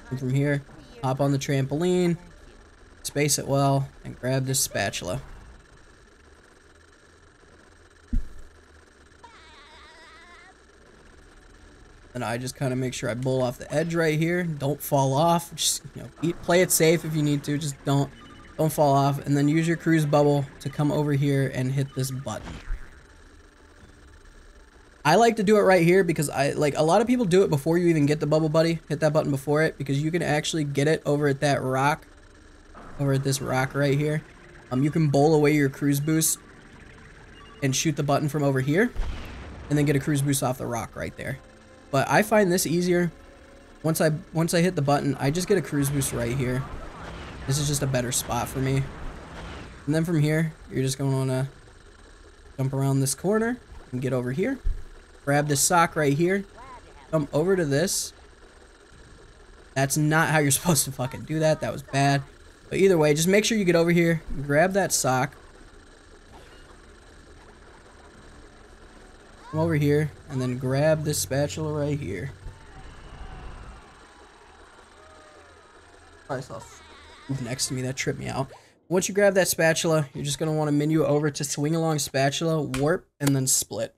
And from here, hop on the trampoline, space it well, and grab this spatula. And I just kind of make sure I bowl off the edge right here. Don't fall off. Just, you know, play it safe if you need to. Just don't fall off. And then use your cruise bubble to come over here and hit this button. I like to do it right here because a lot of people do it before you even get the Bubble Buddy. Hit that button before it because you can actually get it over at that rock. Over at this rock right here. You can bowl away your cruise boost and shoot the button from over here. And then get a cruise boost off the rock right there. But I find this easier. Once I hit the button, I just get a cruise boost right here. This is just a better spot for me. And then from here, you're just going to want to jump around this corner and get over here. Grab this sock right here. Jump over to this. That's not how you're supposed to fucking do that. That was bad. But either way, just make sure you get over here. Grab that sock. Come over here and then grab this spatula right here. I saw move next to me, that tripped me out. Once you grab that spatula, you're just going to want to menu over to swing along spatula, warp, and then split.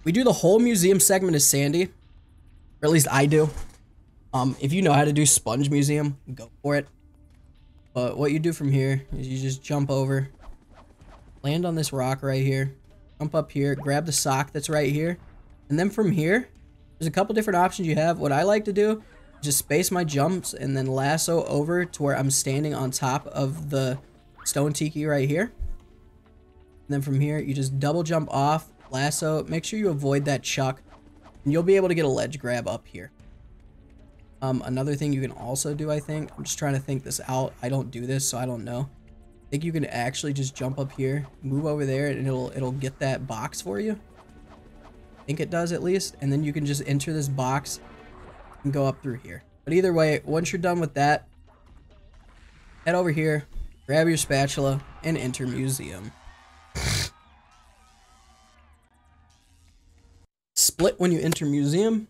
We do the whole museum segment as Sandy, or at least I do. If you know how to do sponge museum, go for it. But what you do from here is you just jump over. Land on this rock right here, jump up here, grab the sock that's right here, and then from here, there's a couple different options you have. What I like to do, just space my jumps and then lasso over to where I'm standing on top of the stone tiki right here. And then from here, you just double jump off, lasso, make sure you avoid that chuck, and you'll be able to get a ledge grab up here. Another thing you can also do, I think, I'm just trying to think this out. I don't do this, so I don't know. I think you can actually just jump up here, move over there, and it'll get that box for you. I think it does at least. And then you can just enter this box and go up through here. But either way, once you're done with that, head over here, grab your spatula, and enter museum. Split when you enter museum.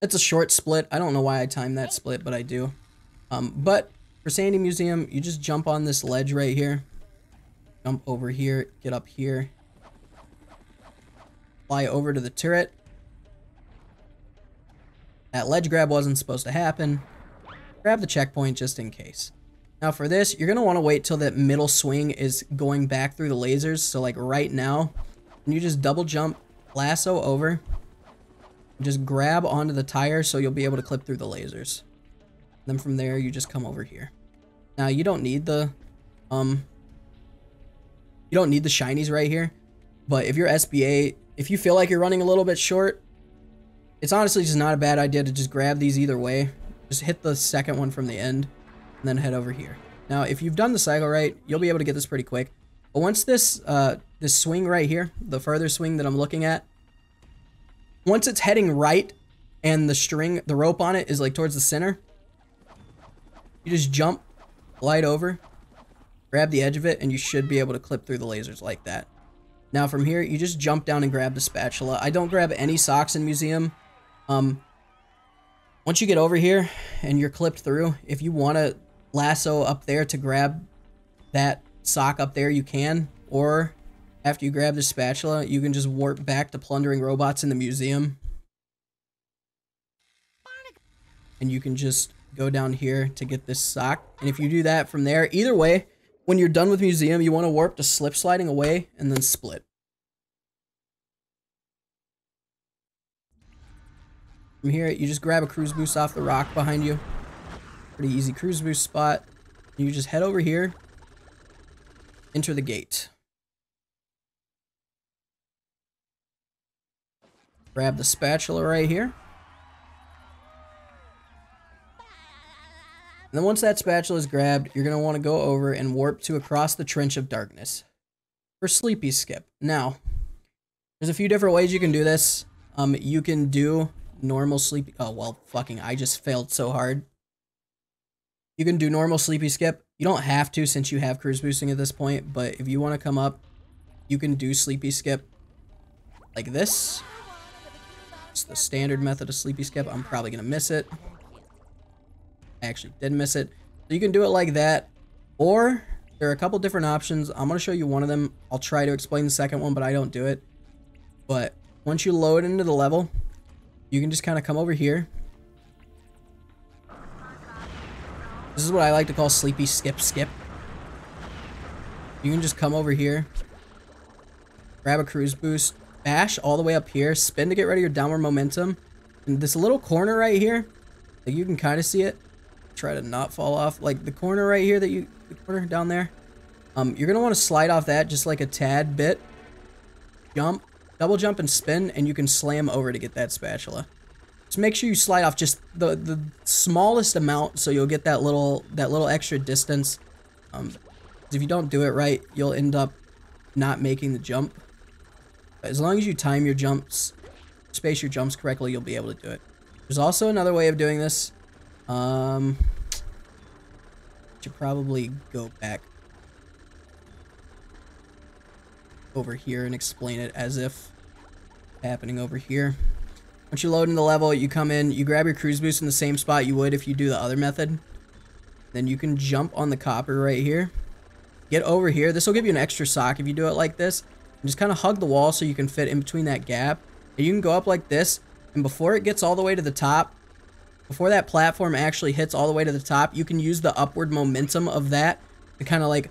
It's a short split. I don't know why I timed that split, but I do. But for Sandy Museum, you just jump on this ledge right here. Jump over here, get up here. Fly over to the turret. That ledge grab wasn't supposed to happen. Grab the checkpoint just in case. Now for this, you're going to want to wait till that middle swing is going back through the lasers. So like right now, you just double jump, lasso over. Just grab onto the tire so you'll be able to clip through the lasers. Then from there, you just come over here. Now you don't need the shinies right here, but if you're SBA, if you feel like you're running a little bit short, it's honestly just not a bad idea to just grab these either way. Just hit the second one from the end and then head over here. Now, if you've done the cycle right, you'll be able to get this pretty quick. But once this this swing right here, the further swing that I'm looking at, once it's heading right and the rope on it is like towards the center, you just jump, glide over, grab the edge of it, and you should be able to clip through the lasers like that. Now from here, you just jump down and grab the spatula. I don't grab any socks in museum. Once you get over here and you're clipped through, if you want to lasso up there to grab that sock up there, you can. Or after you grab the spatula, you can just warp back to plundering robots in the museum. And you can just go down here to get this sock. And if you do that from there, either way, when you're done with museum, you want to warp to slip sliding away and then split. From here, you just grab a cruise boost off the rock behind you. Pretty easy cruise boost spot. You just head over here, enter the gate. Grab the spatula right here. And then once that spatula is grabbed, you're going to want to go over and warp to across the trench of darkness for sleepy skip. Now, there's a few different ways you can do this. You can do normal sleepy... Oh, well, fucking, I just failed so hard. You can do normal sleepy skip. You don't have to since you have cruise boosting at this point, but if you want to come up, you can do sleepy skip like this. It's the standard method of sleepy skip. I'm probably going to miss it. I actually did miss it. So you can do it like that, or there are a couple different options. I'm going to show you one of them. I'll try to explain the second one, but I don't do it. But once you load into the level, you can just kind of come over here. This is what I like to call sleepy skip. You can just come over here, grab a cruise boost, bash all the way up here, spin to get rid of your downward momentum. And this little corner right here, like you can kind of see it. Try to not fall off. Like the corner right here the corner down there. You're going to want to slide off that just like a tad bit. Jump, double jump and spin, and you can slam over to get that spatula. Just make sure you slide off just the smallest amount so you'll get that little extra distance. If you don't do it right, you'll end up not making the jump. But as long as you time your jumps, space your jumps correctly, you'll be able to do it. There's also another way of doing this. Should probably go back over here and explain it as if happening over here. Once you load in the level, you come in, you grab your cruise boost in the same spot you would if you do the other method. Then you can jump on the copper right here. Get over here. This will give you an extra sock if you do it like this. And just kind of hug the wall so you can fit in between that gap. And you can go up like this, and before it gets all the way to the top, before that platform actually hits all the way to the top, you can use the upward momentum of that to kind of like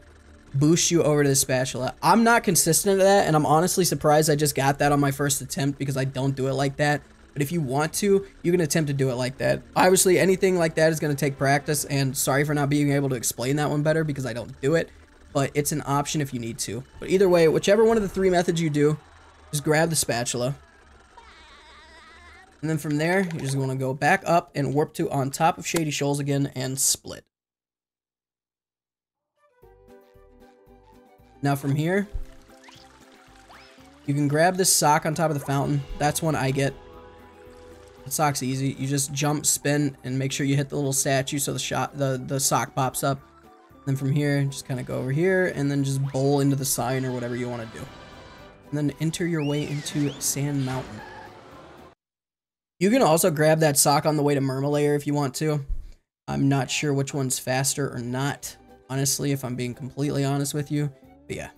boost you over to the spatula. I'm not consistent at that, and I'm honestly surprised I just got that on my first attempt because I don't do it like that. But if you want to, you can attempt to do it like that. Obviously, anything like that is going to take practice, and sorry for not being able to explain that one better because I don't do it, but it's an option if you need to. But either way, whichever one of the three methods you do, just grab the spatula. And then from there, you're just going to go back up and warp to on top of Shady Shoals again and split. Now from here, you can grab this sock on top of the fountain. That's one I get. The sock's easy. You just jump, spin, and make sure you hit the little statue so the sock pops up. Then from here, just kind of go over here and then just bowl into the sign or whatever you want to do. And then enter your way into Sand Mountain. You can also grab that sock on the way to Murmalayer if you want to. I'm not sure which one's faster or not, honestly, if I'm being completely honest with you. But yeah,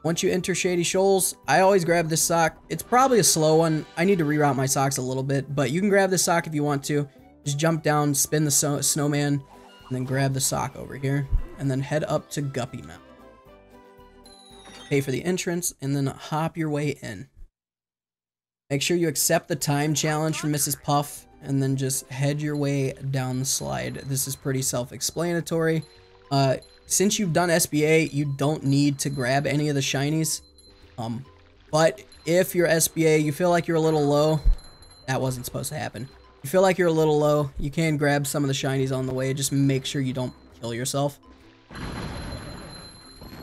once you enter Shady Shoals, I always grab this sock. It's probably a slow one. I need to reroute my socks a little bit, but you can grab this sock if you want to. Just jump down, spin the snowman, and then grab the sock over here, and then head up to Guppy Mountain. Pay for the entrance, and then hop your way in. Make sure you accept the time challenge from Mrs. Puff, and then just head your way down the slide. This is pretty self-explanatory. Since you've done SBA, you don't need to grab any of the shinies. But if you're SBA, you feel like you're a little low. That wasn't supposed to happen. You feel like you're a little low, you can grab some of the shinies on the way. Just make sure you don't kill yourself.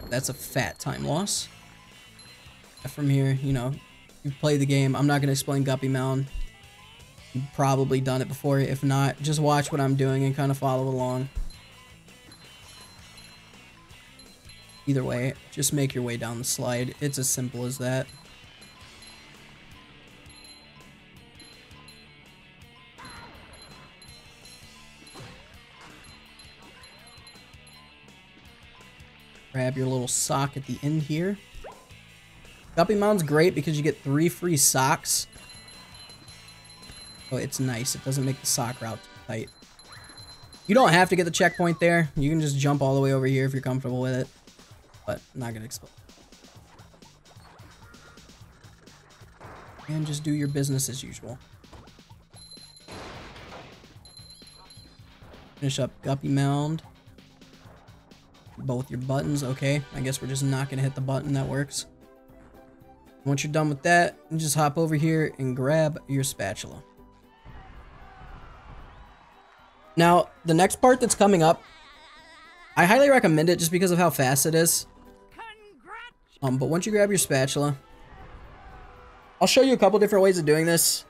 That's a fat time loss. From here, you know, you've played the game. I'm not going to explain Guppy Mountain. You've probably done it before. If not, just watch what I'm doing and kind of follow along. Either way, just make your way down the slide. It's as simple as that. Grab your little sock at the end here. Guppy Mountain's great because you get 3 free socks. Oh, it's nice. It doesn't make the sock route too tight. You don't have to get the checkpoint there. You can just jump all the way over here if you're comfortable with it. But I'm not going to explain. And just do your business as usual. Finish up Guppy Mound. Both your buttons. Okay, I guess we're just not going to hit the button. That works. Once you're done with that, you just hop over here and grab your spatula. Now, the next part that's coming up, I highly recommend it just because of how fast it is. But once you grab your spatula, I'll show you a couple different ways of doing this.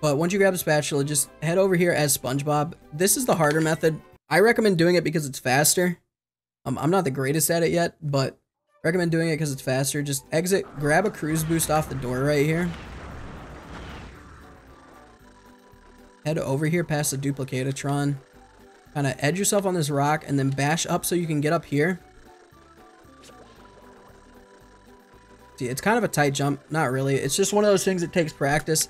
But once you grab the spatula, just head over here as SpongeBob. This is the harder method. I recommend doing it because it's faster. I'm not the greatest at it yet, but recommend doing it because it's faster. Just exit, grab a cruise boost off the door right here. Head over here past the Duplicatatron. Kind of edge yourself on this rock and then bash up so you can get up here. See, it's kind of a tight jump. Not really. It's just one of those things that takes practice.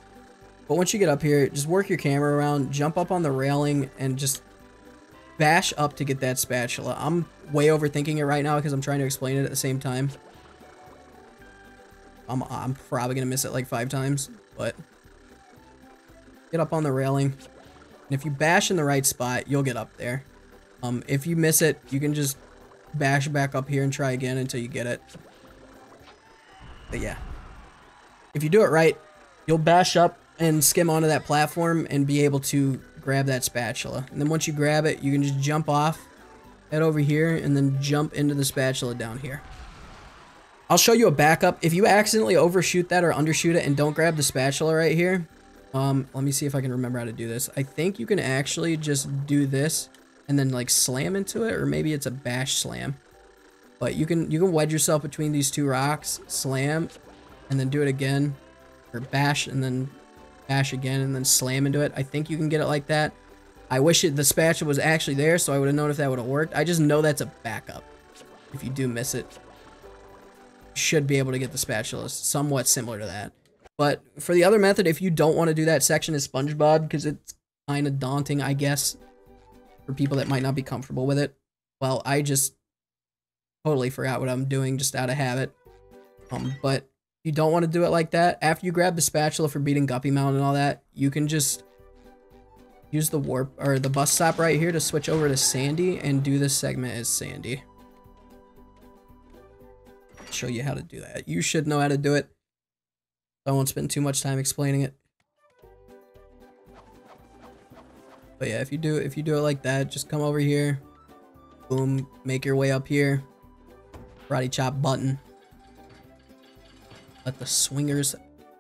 But once you get up here, just work your camera around, jump up on the railing, and just bash up to get that spatula. I'm way overthinking it right now because I'm trying to explain it at the same time. I'm probably going to miss it like 5 times, but get up on the railing. And if you bash in the right spot, you'll get up there. If you miss it, you can just bash back up here and try again until you get it. But yeah, if you do it right, you'll bash up and skim onto that platform and be able to grab that spatula. And then once you grab it, you can just jump off, head over here, and then jump into the spatula down here. I'll show you a backup. If you accidentally overshoot that or undershoot it and don't grab the spatula right here, let me see if I can remember how to do this. I think you can actually just do this and then like slam into it, or maybe it's a bash slam. But you can wedge yourself between these 2 rocks, slam, and then do it again, or bash and then bash again and then slam into it. I think you can get it like that. I wish the spatula was actually there so I would have known if that would have worked. I just know that's a backup. If you do miss it, you should be able to get the spatula somewhat similar to that. But for the other method, if you don't want to do that section as SpongeBob, because it's kind of daunting, I guess, for people that might not be comfortable with it. Well, I just totally forgot what I'm doing just out of habit. But if you don't want to do it like that, after you grab the spatula for beating Guppy Mound and all that, you can just use the warp or the bus stop right here to switch over to Sandy and do this segment as Sandy. I'll show you how to do that. You should know how to do it. I won't spend too much time explaining it. But yeah, if you do it like that, just come over here, boom, make your way up here, karate chop button. Let the swingers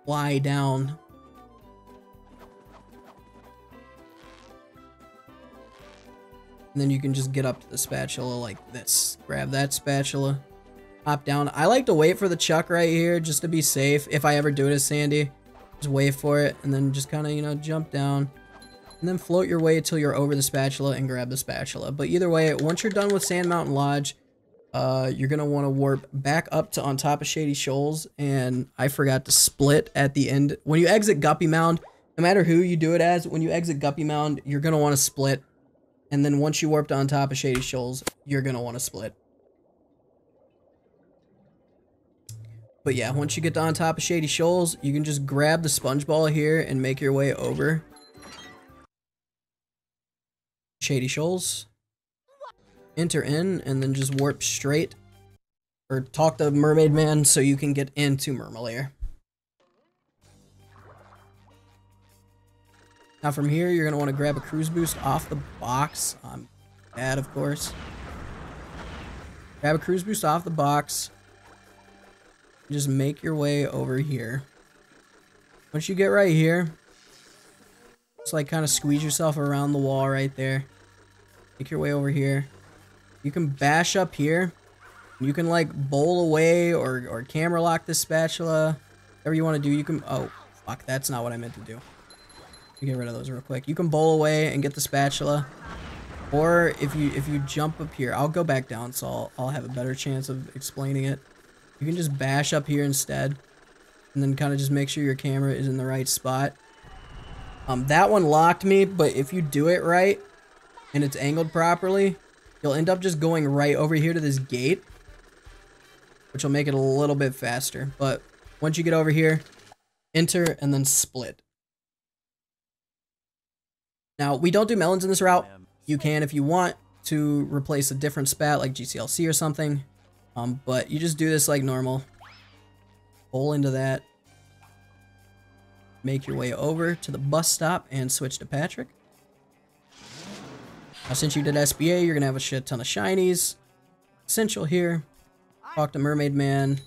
fly down. And then you can just get up to the spatula like this. Grab that spatula, hop down. I like to wait for the chuck right here just to be safe. If I ever do it as Sandy, just wait for it and then just kind of, you know, jump down. And then float your way until you're over the spatula and grab the spatula. But either way, once you're done with Sand Mountain Lodge, you're going to want to warp back up to on top of Shady Shoals. And I forgot to split at the end. When you exit Guppy Mound, no matter who you do it as, when you exit Guppy Mound, you're going to want to split. And then once you warp to on top of Shady Shoals, you're going to want to split. But yeah, once you get to on top of Shady Shoals, you can just grab the sponge ball here and make your way over Shady Shoals. Enter in and then just warp straight. Or talk to Mermaid Man so you can get into Mermalair. Now from here, you're going to want to grab a cruise boost off the box. Bad, of course. Grab a cruise boost off the box. Just make your way over here. Once you get right here, just like kind of squeeze yourself around the wall right there. Make your way over here. You can bash up here. You can like bowl away or camera lock this spatula. Whatever you want to do, you can... Oh, fuck, that's not what I meant to do. Get rid of those real quick. You can bowl away and get the spatula. Or if you jump up here, I'll go back down so I'll have a better chance of explaining it. You can just bash up here instead. And then kind of just make sure your camera is in the right spot. That one locked me, but if you do it right and it's angled properly, you'll end up just going right over here to this gate, which will make it a little bit faster. But once you get over here, enter and then split. Now, we don't do melons in this route. You can if you want to replace a different spat like GCLC or something. But you just do this like normal. Bowl into that. Make your way over to the bus stop and switch to Patrick. Now, since you did SBA, you're going to have a shit ton of shinies. Essential here. Talk to Mermaid Man.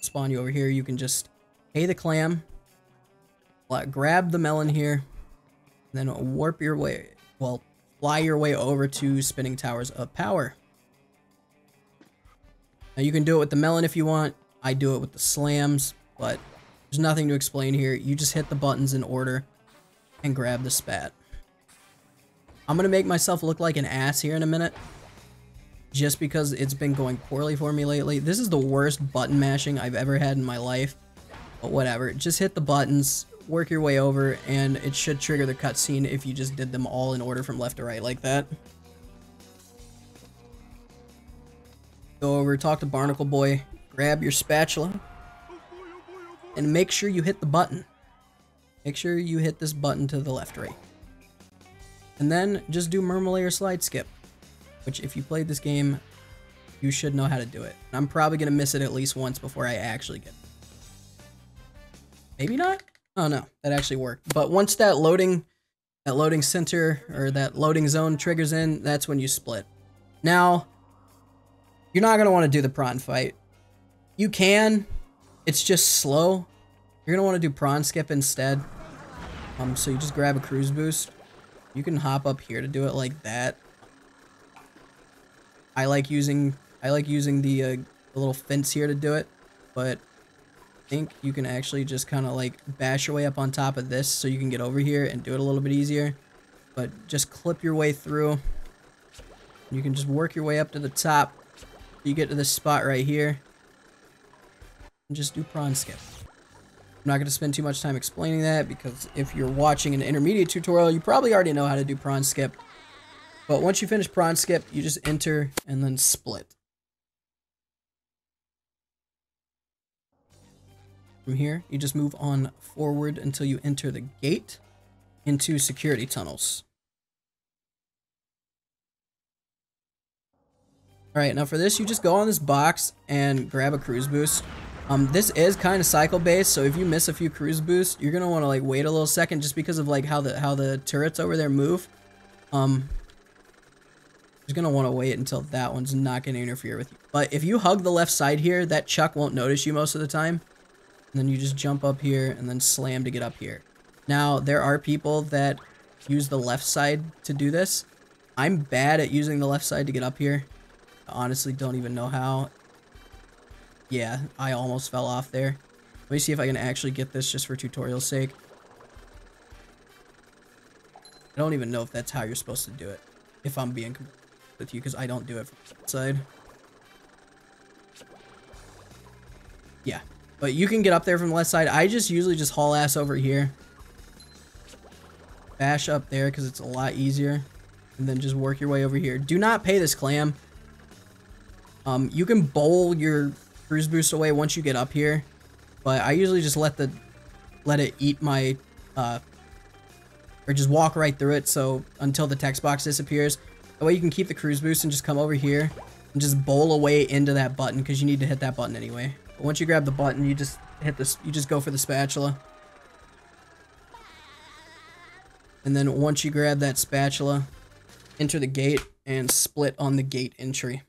Spawn you over here. You can just pay the clam. Grab the melon here. And then warp your way, well, fly your way over to Spinning Towers of Power. Now you can do it with the melon if you want. I do it with the slams, but there's nothing to explain here. You just hit the buttons in order and grab the spat. I'm going to make myself look like an ass here in a minute, just because it's been going poorly for me lately. This is the worst button mashing I've ever had in my life, but whatever. Just hit the buttons, work your way over, and it should trigger the cutscene if you just did them all in order from left to right like that. Go over, talk to Barnacle Boy, grab your spatula, and make sure you hit the button. Make sure you hit this button to the left right. And then just do Murmulator Slide Skip, which if you played this game, you should know how to do it. I'm probably going to miss it at least once before I actually get it. Maybe not? Oh no, that actually worked. But once that loading center or that loading zone triggers in, that's when you split. Now, you're not going to want to do the prawn fight. You can, it's just slow. You're going to want to do prawn skip instead. So you just grab a cruise boost. You can hop up here to do it like that. I like using the little fence here to do it, but I think you can actually just kind of like bash your way up on top of this so you can get over here and do it a little bit easier. But just clip your way through. You can just work your way up to the top. You get to this spot right here. And just do prawn skip. I'm not going to spend too much time explaining that because if you're watching an intermediate tutorial, you probably already know how to do prawn skip. But once you finish prawn skip, you just enter and then split. From here, you just move on forward until you enter the gate into security tunnels. Alright, now for this, you just go on this box and grab a cruise boost. This is kind of cycle based, so if you miss a few cruise boosts, you're gonna want to like wait a little second just because of like how the turrets over there move. You're gonna want to wait until that one's not gonna interfere with you. But if you hug the left side here, that Chuck won't notice you most of the time. And then you just jump up here and then slam to get up here. Now there are people that use the left side to do this. I'm bad at using the left side to get up here. I honestly don't even know how. Yeah, I almost fell off there. Let me see if I can actually get this just for tutorial's sake. I don't even know if that's how you're supposed to do it, if I'm being with you, because I don't do it from the side. Yeah, but you can get up there from the left side. I just usually just haul ass over here. Bash up there because it's a lot easier. And then just work your way over here. Do not pay this clam. You can bowl your cruise boost away once you get up here, but I usually just let it eat my or just walk right through it so until the text box disappears. That way you can keep the cruise boost and just come over here and just bowl away into that button because you need to hit that button anyway. But once you grab the button, you just hit this, you just go for the spatula. And then once you grab that spatula, enter the gate and split on the gate entry.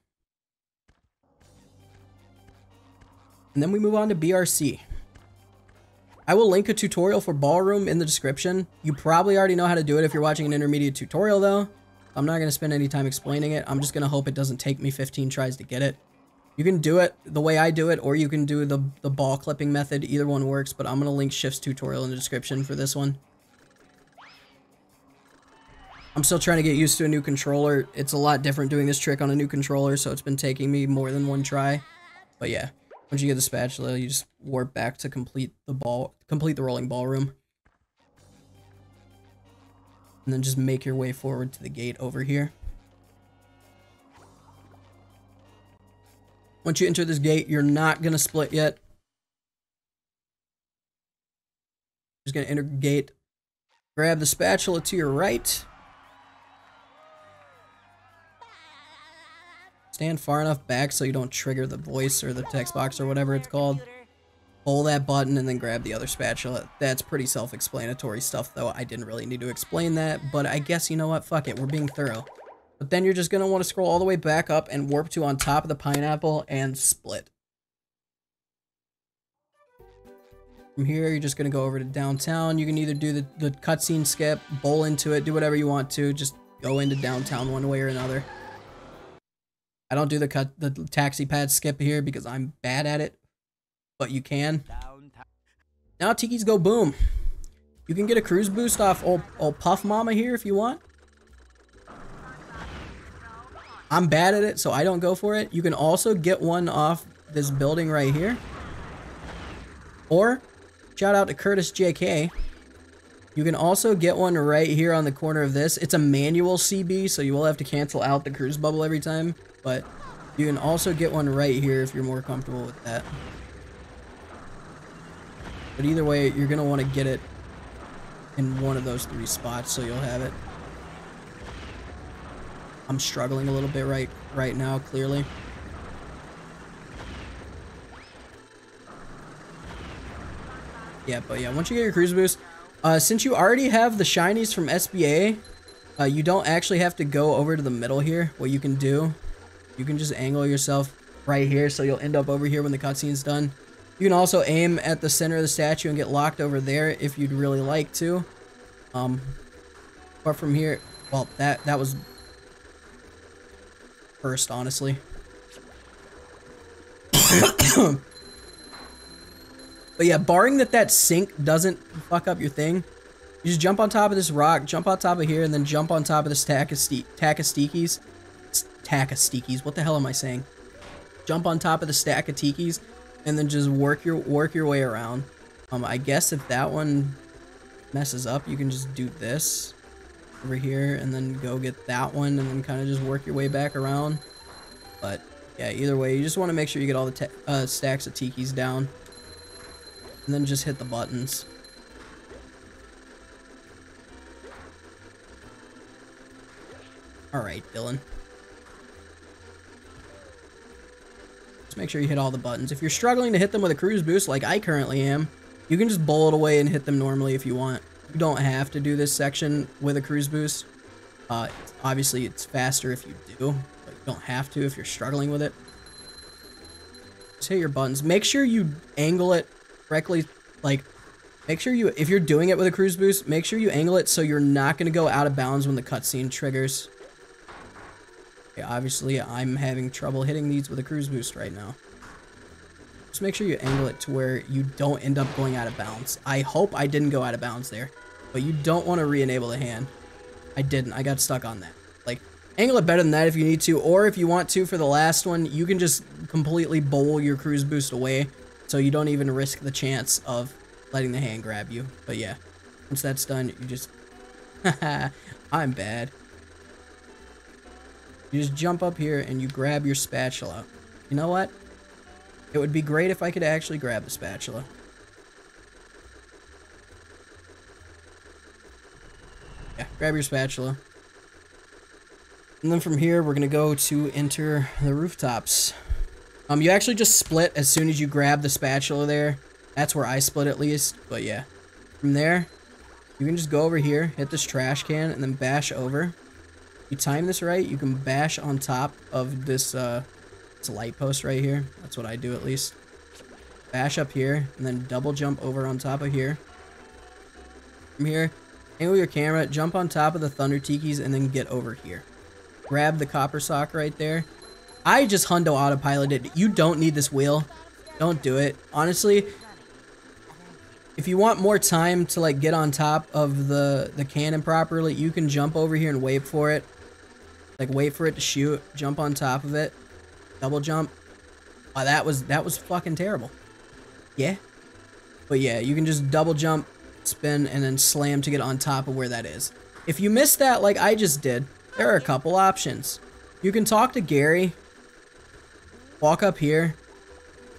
And then we move on to BRC. I will link a tutorial for Ballroom in the description. You probably already know how to do it if you're watching an intermediate tutorial though. I'm not going to spend any time explaining it. I'm just going to hope it doesn't take me 15 tries to get it. You can do it the way I do it, or you can do the ball clipping method. Either one works, but I'm going to link Shift's tutorial in the description for this one. I'm still trying to get used to a new controller. It's a lot different doing this trick on a new controller, so it's been taking me more than one try. But yeah. Once you get the spatula, you just warp back to complete the rolling ballroom. And then just make your way forward to the gate over here. Once you enter this gate, you're not going to split yet. Just going to enter the gate. Grab the spatula to your right. Stand far enough back so you don't trigger the voice or the text box or whatever it's called. Pull that button and then grab the other spatula. That's pretty self-explanatory stuff, though. I didn't really need to explain that, but I guess, you know what? Fuck it, we're being thorough. But then you're just going to want to scroll all the way back up and warp to on top of the pineapple and split. From here, you're just going to go over to downtown. You can either do the cutscene skip, bowl into it, do whatever you want to. Just go into downtown one way or another. I don't do the taxi pad skip here because I'm bad at it. But you can. Now Tikis go boom. You can get a cruise boost off old Puff Mama here if you want. I'm bad at it, so I don't go for it. You can also get one off this building right here. Or, shout out to Curtis JK. You can also get one right here on the corner of this. It's a manual CB, so you will have to cancel out the cruise bubble every time. But you can also get one right here if you're more comfortable with that. But either way, you're going to want to get it in one of those 3 spots, so you'll have it. I'm struggling a little bit right now, clearly. Yeah, but yeah, once you get your cruise boost, since you already have the shinies from SBA, you don't actually have to go over to the middle here. What you can do, you can just angle yourself right here, so you'll end up over here when the cutscene's done. You can also aim at the center of the statue and get locked over there if you'd really like to. But from here, well, that was first, honestly. But yeah, barring that sink doesn't fuck up your thing, you just jump on top of this rock, jump on top of here, and then jump on top of this tack of tikis. What the hell am I saying? Jump on top of the stack of tikis. And then just work your way around. I guess if that one messes up, you can just do this over here and then go get that one and then kind of just work your way back around. But yeah, either way, you just want to make sure you get all the stacks of tikis down and then just hit the buttons. All right, Dylan. Just make sure you hit all the buttons. If you're struggling to hit them with a cruise boost like I currently am, you can just bowl it away and hit them normally if you want. You don't have to do this section with a cruise boost. Obviously, it's faster if you do, but you don't have to if you're struggling with it. Just hit your buttons. Make sure you angle it correctly. Like, make sure if you're doing it with a cruise boost, make sure you angle it so you're not going to go out of bounds when the cutscene triggers. Okay, obviously, I'm having trouble hitting these with a cruise boost right now. Just make sure you angle it to where you don't end up going out of bounds. I hope I didn't go out of bounds there, but you don't want to re-enable the hand. I didn't. I got stuck on that. Like, angle it better than that if you need to, or if you want to for the last one, you can just completely bowl your cruise boost away so you don't even risk the chance of letting the hand grab you. But yeah, once that's done, you just... I'm bad. You just jump up here and you grab your spatula. You know what? It would be great if I could actually grab the spatula. Yeah, grab your spatula. And then from here, we're going to go to enter the rooftops. You actually just split as soon as you grab the spatula there. That's where I split at least, but yeah. From there, you can just go over here, hit this trash can, and then bash over. You time this right, you can bash on top of this light post right here. That's what I do at least. Bash up here, and then double jump over on top of here. From here, angle your camera, jump on top of the Thunder Tikis, and then get over here. Grab the copper sock right there. I just hundo autopiloted. You don't need this wheel. Don't do it. Honestly, if you want more time to like get on top of the cannon properly, you can jump over here and wait for it. Like wait for it to shoot, jump on top of it, double jump. Oh, that was fucking terrible. Yeah. But yeah, you can just double jump, spin, and then slam to get on top of where that is. If you missed that like I just did, there are a couple options. You can talk to Gary, walk up here,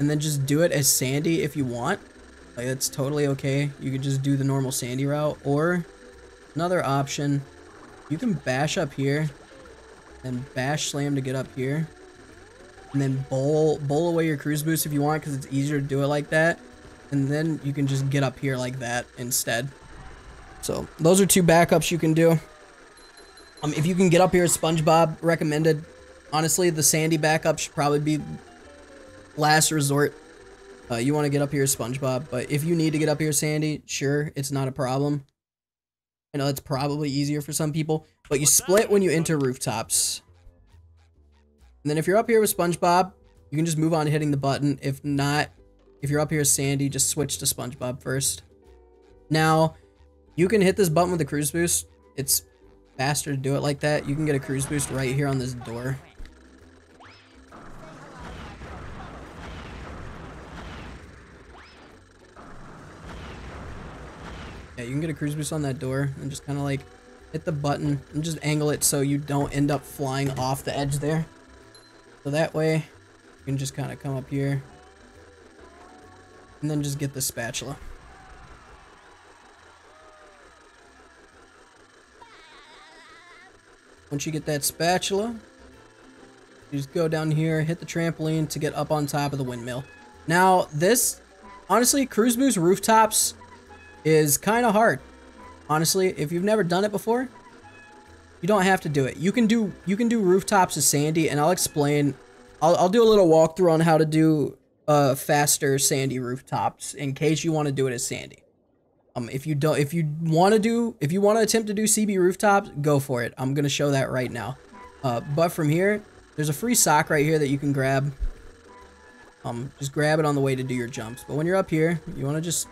and then just do it as Sandy if you want. Like, that's totally okay. You could just do the normal Sandy route. Or, another option, you can bash up here, then bash slam to get up here, and then bowl away your cruise boost if you want, because it's easier to do it like that. and then you can just get up here like that instead. So those are two backups you can do. If you can get up here as SpongeBob, recommended. Honestly, the Sandy backup should probably be last resort. You want to get up here as SpongeBob, but if you need to get up here as Sandy, sure, it's not a problem. I know that's probably easier for some people, but you split when you enter rooftops. And then if you're up here with SpongeBob, you can just move on to hitting the button. If not, if you're up here as Sandy, just switch to SpongeBob first. Now, you can hit this button with the cruise boost. It's faster to do it like that. You can get a cruise boost right here on this door. Yeah, you can get a cruise boost on that door and just kind of like hit the button and just angle it so you don't end up flying off the edge there. So that way, you can just kind of come up here and then just get the spatula. Once you get that spatula, you just go down here, hit the trampoline to get up on top of the windmill. Now, this, honestly, cruise boost rooftops is kind of hard. Honestly, if you've never done it before, you don't have to do it. You can do rooftops as Sandy, and I'll explain. I'll do a little walkthrough on how to do faster Sandy rooftops in case you want to do it as Sandy. If you want to attempt to do CB rooftops, go for it. I'm gonna show that right now. But from here, there's a free sock right here that you can grab. Just grab it on the way to do your jumps. But when you're up here, you want to just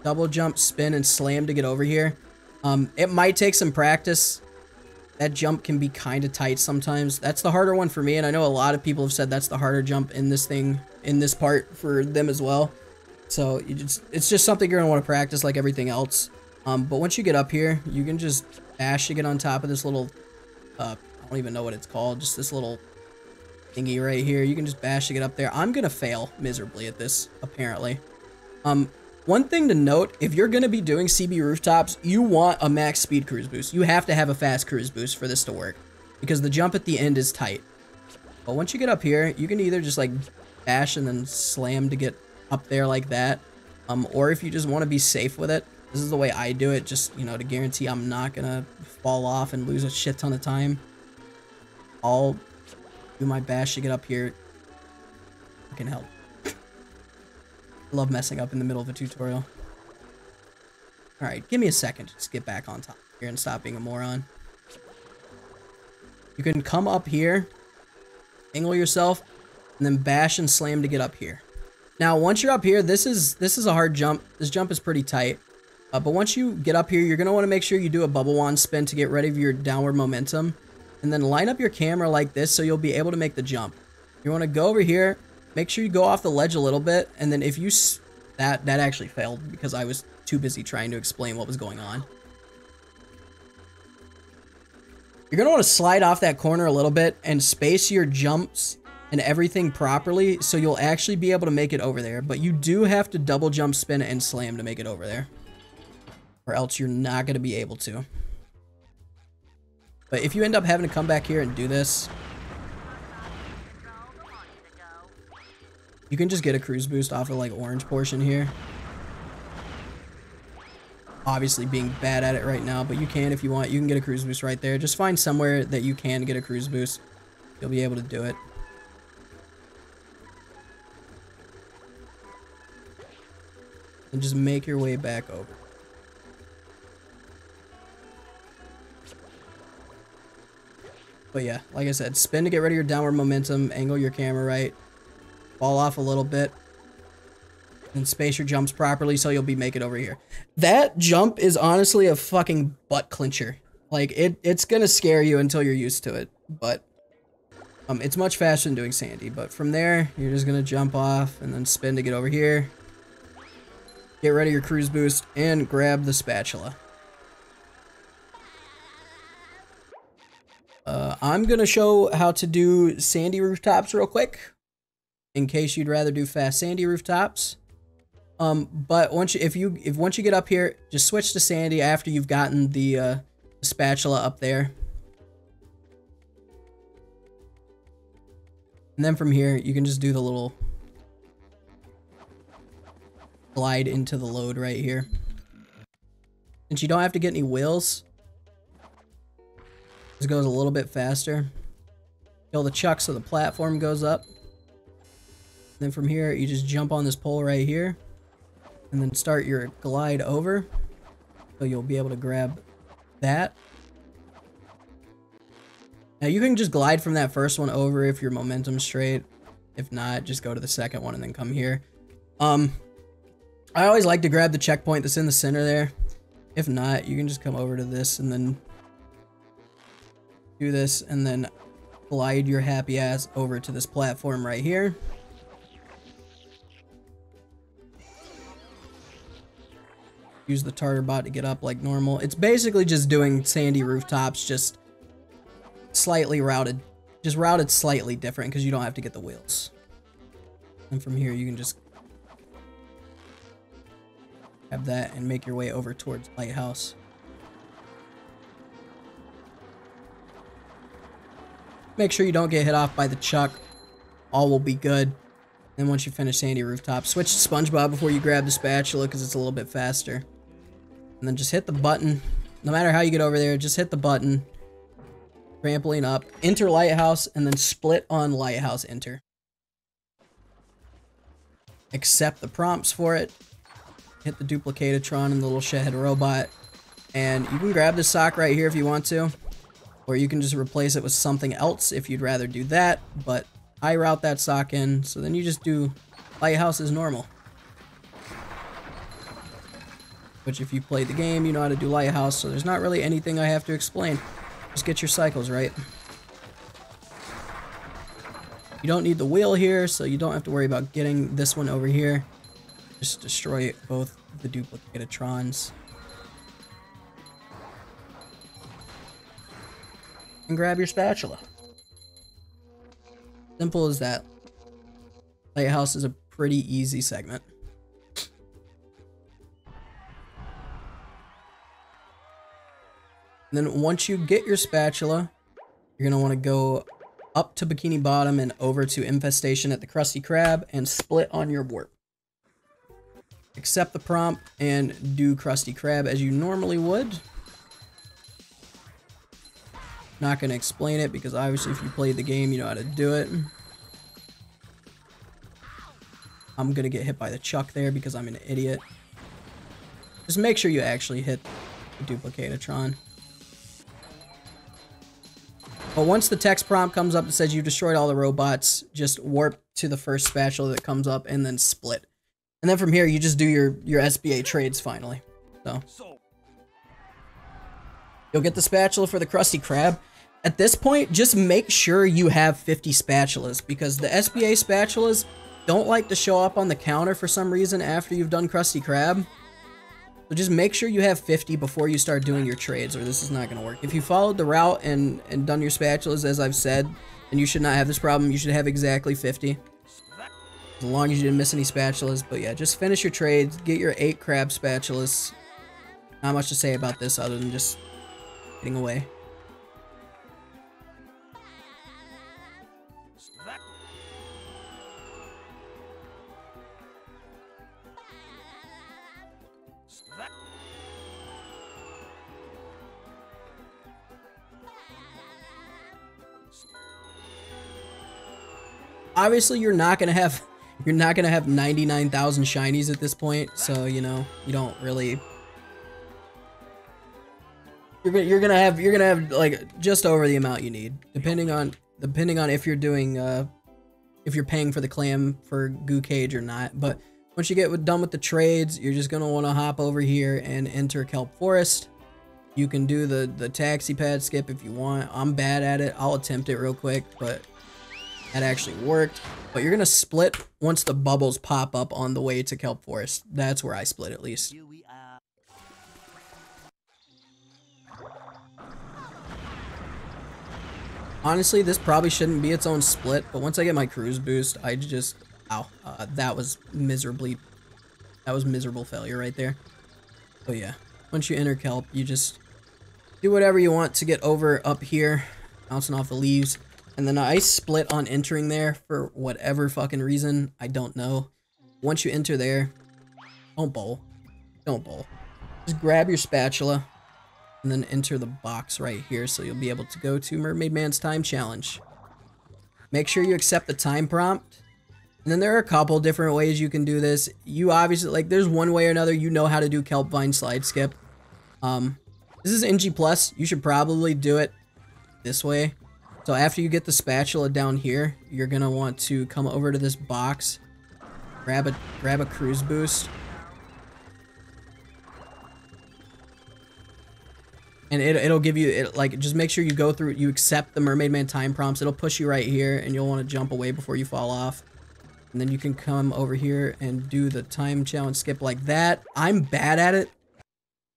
double jump, spin, and slam to get over here. It might take some practice. That jump can be kind of tight sometimes. That's the harder one for me, and I know a lot of people have said that's the harder jump in this part for them as well. So it's just something you're gonna want to practice like everything else. But once you get up here, you can just bash to get on top of this little, I don't even know what it's called, just this little thingy right here. You can just bash to get up there. I'm gonna fail miserably at this, apparently. One thing to note, if you're going to be doing CB rooftops, you want a max speed cruise boost. You have to have a fast cruise boost for this to work because the jump at the end is tight. But once you get up here, you can either just like bash and then slam to get up there like that. Or if you just want to be safe with it, this is the way I do it, just, you know, to guarantee I'm not going to fall off and lose a shit ton of time. I'll do my bash to get up here. It can help. I love messing up in the middle of a tutorial. Alright, give me a second to just get back on top here and stop being a moron. You can come up here, angle yourself, and then bash and slam to get up here. Now, once you're up here, this is a hard jump. This jump is pretty tight. But once you get up here, you're going to want to make sure you do a bubble wand spin to get rid of your downward momentum. And then line up your camera like this so you'll be able to make the jump. You want to go over here. Make sure you go off the ledge a little bit, and then if you... That actually failed because I was too busy trying to explain what was going on. You're going to want to slide off that corner a little bit and space your jumps and everything properly so you'll actually be able to make it over there. But you do have to double jump, spin, and slam to make it over there. Or else you're not going to be able to. But if you end up having to come back here and do this... You can just get a cruise boost off of like orange portion here. Obviously being bad at it right now, but you can if you want. You can get a cruise boost right there. Just find somewhere that you can get a cruise boost. You'll be able to do it. And just make your way back over. But yeah, like I said, spin to get rid of your downward momentum, angle your camera right. Fall off a little bit and space your jumps properly so you'll be making it over here. That jump is honestly a fucking butt clincher. Like it's gonna scare you until you're used to it, but it's much faster than doing Sandy. But from there, you're just gonna jump off and then spin to get over here. Get rid of your cruise boost and grab the spatula. I'm gonna show how to do Sandy rooftops real quick, in case you'd rather do fast Sandy rooftops. But once you get up here, just switch to Sandy after you've gotten the spatula up there. And then from here, you can just do the little glide into the load right here. Since you don't have to get any wheels, this goes a little bit faster. Kill the chuck so the platform goes up. Then from here, you just jump on this pole right here, and then start your glide over. So you'll be able to grab that. Now you can just glide from that first one over if your momentum's straight. If not, just go to the second one and then come here. I always like to grab the checkpoint that's in the center there. If not, you can just come over to this and then do this and then glide your happy ass over to this platform right here. Use the tartar bot to get up like normal. It's basically just doing sandy rooftops, just slightly routed. Just routed slightly different because you don't have to get the wheels. And from here you can just grab that and make your way over towards Lighthouse. Make sure you don't get hit off by the chuck. All will be good. Then once you finish Sandy Rooftop, switch to SpongeBob before you grab the spatula because it's a little bit faster. And then just hit the button. No matter how you get over there, just hit the button. Trampoline up. Enter Lighthouse and then split on Lighthouse enter. Accept the prompts for it. Hit the Duplicatatron and the little shithead robot. And you can grab this sock right here if you want to. Or you can just replace it with something else if you'd rather do that. But I route that sock in, so then you just do Lighthouse as normal. Which if you played the game, you know how to do Lighthouse, so there's not really anything I have to explain. Just get your cycles right. You don't need the wheel here, so you don't have to worry about getting this one over here. Just destroy both the Duplicatatrons. And grab your spatula. Simple as that. Lighthouse is a pretty easy segment. And then once you get your spatula, you're going to want to go up to Bikini Bottom and over to Infestation at the Krusty Krab and split on your warp. Accept the prompt and do Krusty Krab as you normally would. Not going to explain it because obviously if you played the game, you know how to do it. I'm going to get hit by the chuck there because I'm an idiot. Just make sure you actually hit the Duplicatatron. But once the text prompt comes up that says you destroyed all the robots, just warp to the first spatula that comes up and then split. And then from here, you just do your SBA trades finally. So you'll get the spatula for the Krusty Krab. At this point, just make sure you have 50 spatulas because the SBA spatulas don't like to show up on the counter for some reason after you've done Krusty Krab. So just make sure you have 50 before you start doing your trades or this is not going to work. If you followed the route and done your spatulas as I've said, then you should not have this problem. You should have exactly 50. As long as you didn't miss any spatulas. But yeah, just finish your trades. Get your 8 crab spatulas. Not much to say about this other than just getting away. Obviously, you're not gonna have 99,000 shinies at this point, so you know you don't really. You're gonna have like just over the amount you need, depending on if you're doing if you're paying for the clam for Goo Cage or not. But once you get done with the trades, you're just gonna want to hop over here and enter Kelp Forest. You can do the taxi pad skip if you want. I'm bad at it. I'll attempt it real quick, but that actually worked. But you're gonna split once the bubbles pop up on the way to Kelp Forest. That's where I split at least. Honestly, this probably shouldn't be its own split, but once I get my cruise boost, I just that was miserable failure right there. So yeah, once you enter Kelp, you just do whatever you want to get over up here, bouncing off the leaves. And then I split on entering there for whatever fucking reason. I don't know. Once you enter there, Don't bowl. Don't bowl. Just grab your spatula and then enter the box right here so you'll be able to go to Mermaid Man's time challenge. Make sure you accept the time prompt. And then there are a couple different ways you can do this. You obviously, like, there's one way or another you know how to do Kelp Vine Slide Skip. This is NG+. You should probably do it this way. So after you get the spatula down here, you're going to want to come over to this box, grab a cruise boost. And it'll give you, like, just make sure you go through, you accept the Mermaid Man time prompts. It'll push you right here, and you'll want to jump away before you fall off. And then you can come over here and do the time challenge skip like that. I'm bad at it.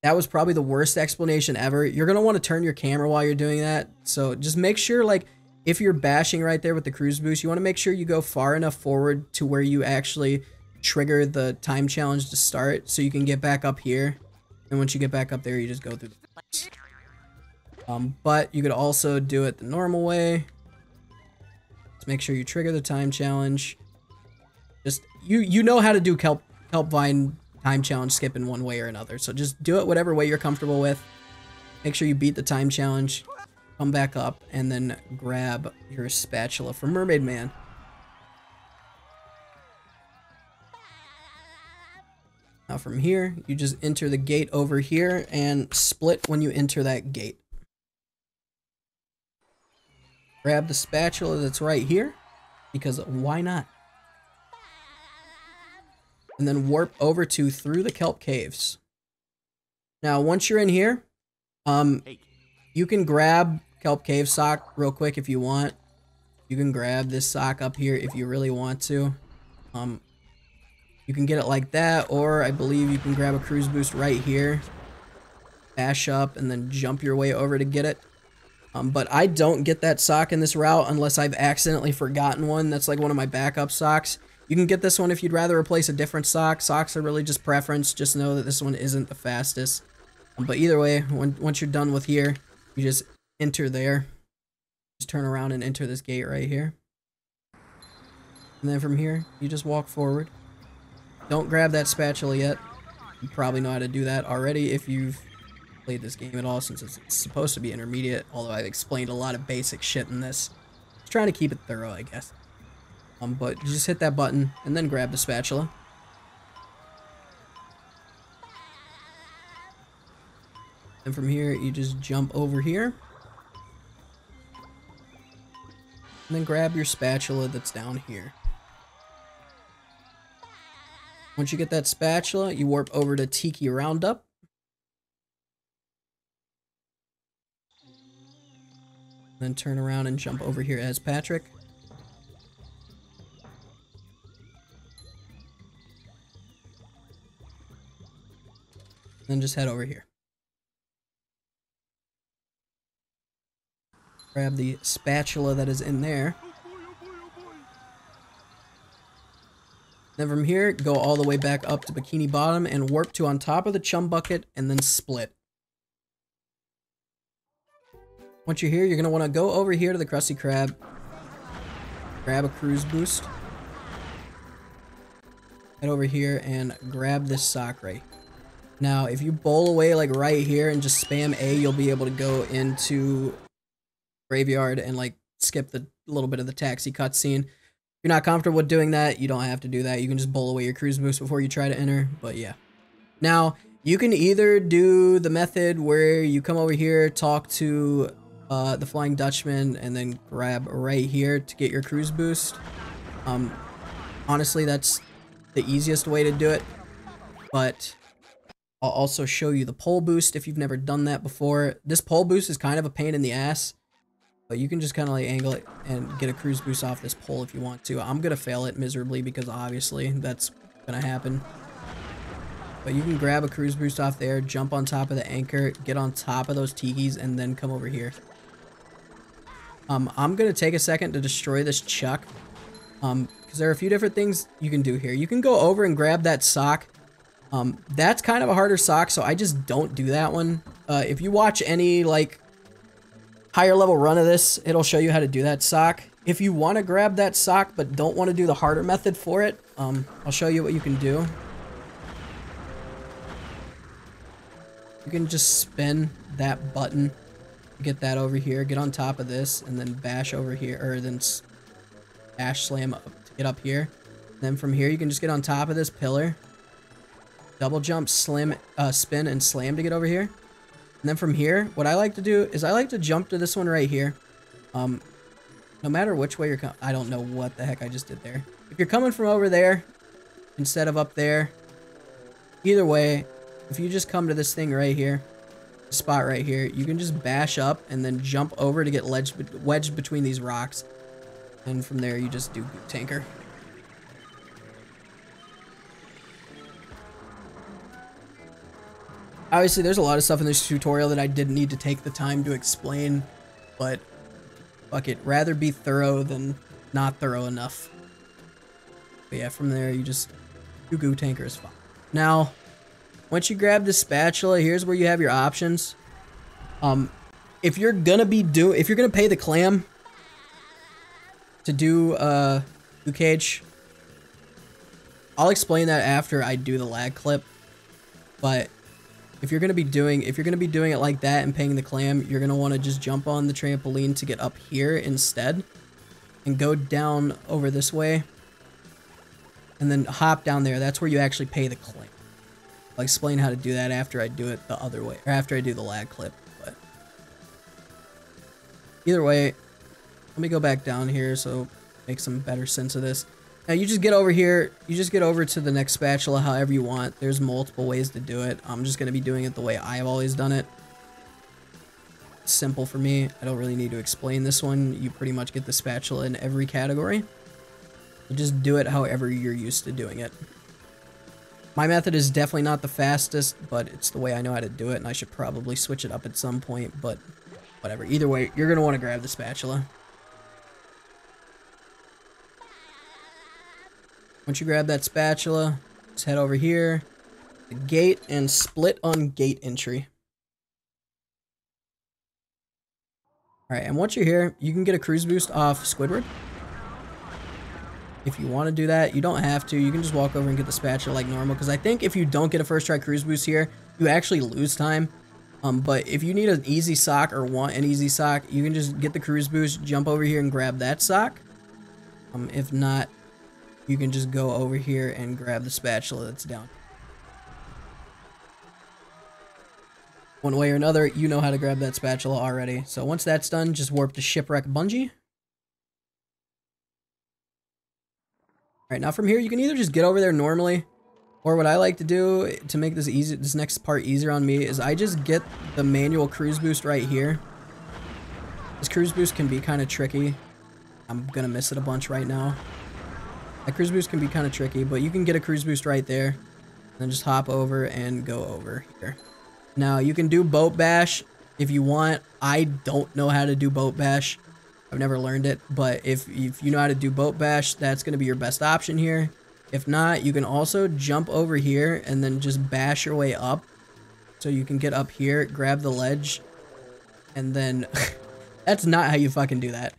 That was probably the worst explanation ever. You're going to want to turn your camera while you're doing that. So just make sure, like, if you're bashing right there with the cruise boost, you want to make sure you go far enough forward to where you actually trigger the time challenge to start so you can get back up here. And once you get back up there, you just go through the box. But you could also do it the normal way. Just make sure you trigger the time challenge. Just, you know how to do Kelp Vine time challenge skip in one way or another. So just do it whatever way you're comfortable with. Make sure you beat the time challenge. Come back up and then grab your spatula from Mermaid Man. Now from here, you just enter the gate over here and split when you enter that gate. Grab the spatula that's right here, because why not? And then warp over to Through the Kelp Caves. Now, once you're in here, you can grab Kelp Cave sock real quick if you want. You can grab this sock up here if you really want to. You can get it like that, or I believe you can grab a cruise boost right here, bash up, and then jump your way over to get it. But I don't get that sock in this route unless I've accidentally forgotten one. That's like one of my backup socks. You can get this one if you'd rather replace a different sock. Socks are really just preference. Just know that this one isn't the fastest. But either way, once you're done with here, you just enter there. Just turn around and enter this gate right here. And then from here, you just walk forward. Don't grab that spatula yet. You probably know how to do that already if you've played this game at all, since it's supposed to be intermediate, although I've explained a lot of basic shit in this. Just trying to keep it thorough, I guess. But you just hit that button and then grab the spatula. And from here, you just jump over here. And then grab your spatula that's down here. Once you get that spatula, you warp over to Tiki Roundup. Then turn around and jump over here as Patrick. Then just head over here. Grab the spatula that is in there. Then from here, go all the way back up to Bikini Bottom and warp to on top of the chum bucket and then split. Once you're here, you're going to want to go over here to the Krusty Krab. Grab a cruise boost. Head over here and grab this sock right. Now, if you bowl away like right here and just spam A, you'll be able to go into Graveyard and like skip the little bit of the taxi cutscene. If you're not comfortable with doing that, you don't have to do that. You can just bowl away your cruise boost before you try to enter, but yeah. Now, you can either do the method where you come over here, talk to the Flying Dutchman, and then grab right here to get your cruise boost. Honestly, that's the easiest way to do it, but I'll also show you the pole boost if you've never done that before. This pole boost is kind of a pain in the ass, but you can just kind of like angle it and get a cruise boost off this pole if you want to. I'm gonna fail it miserably because obviously that's gonna happen. But you can grab a cruise boost off there, jump on top of the anchor, get on top of those tikis, and then come over here. I'm gonna take a second to destroy this chuck, because there are a few different things you can do here. You can go over and grab that sock. That's kind of a harder sock, so I just don't do that one. If you watch any like higher level run of this, it'll show you how to do that sock. If you want to grab that sock but don't want to do the harder method for it, I'll show you what you can do. you can just spin that button, get that over here, get on top of this, and then bash over here, or then dash slam up to get up here. And then from here, you can just get on top of this pillar, double jump, spin, and slam to get over here. And then from here, what I like to do is I like to jump to this one right here. No matter which way you're coming, I don't know what the heck I just did there. If you're coming from over there instead of up there, either way, if you just come to this thing right here, spot right here, you can just bash up and then jump over to get wedged between these rocks. And from there, you just do Goop Tanker. Obviously, there's a lot of stuff in this tutorial that I didn't need to take the time to explain, but fuck it, rather be thorough than not thorough enough. But yeah, from there, you just do Goop Tanker is fine. Now, once you grab the spatula, here's where you have your options. If you're gonna pay the clam to do Goop Cage, I'll explain that after I do the lag clip. But if you're gonna be doing it like that and paying the clam, you're gonna want to just jump on the trampoline to get up here instead, and go down over this way, and then hop down there. That's where you actually pay the clam. I'll explain how to do that after I do it the other way, or after I do the lag clip. But either way, let me go back down here so make some better sense of this. Now you just get over here, you just get over to the next spatula however you want. There's multiple ways to do it. I'm just going to be doing it the way I've always done it. It's simple for me. I don't really need to explain this one. You pretty much get the spatula in every category. You just do it however you're used to doing it. My method is definitely not the fastest, but it's the way I know how to do it, and I should probably switch it up at some point, but whatever. Either way, you're going to want to grab the spatula. Once you grab that spatula, just head over here, the gate, and split on gate entry. Alright, and once you're here, you can get a cruise boost off Squidward. If you want to do that, you don't have to. You can just walk over and get the spatula like normal, because I think if you don't get a first try cruise boost here, you actually lose time. But if you need an easy sock or want an easy sock, you can just get the cruise boost, jump over here and grab that sock. If not, you can just go over here and grab the spatula that's down. One way or another, you know how to grab that spatula already. So once that's done, just warp to Shipwreck Bungee. Alright, now from here, you can either just get over there normally, or what I like to do to make this easy, this next part easier on me, is I just get the manual cruise boost right here. This cruise boost can be kind of tricky. I'm gonna miss it a bunch right now. That cruise boost can be kind of tricky, but you can get a cruise boost right there, and then just hop over and go over here. Now, you can do Boat Bash if you want. I don't know how to do Boat Bash. I've never learned it, but if you know how to do Boat Bash, that's going to be your best option here. If not, you can also jump over here and then just bash your way up. So you can get up here, grab the ledge, and then... That's not how you fucking do that.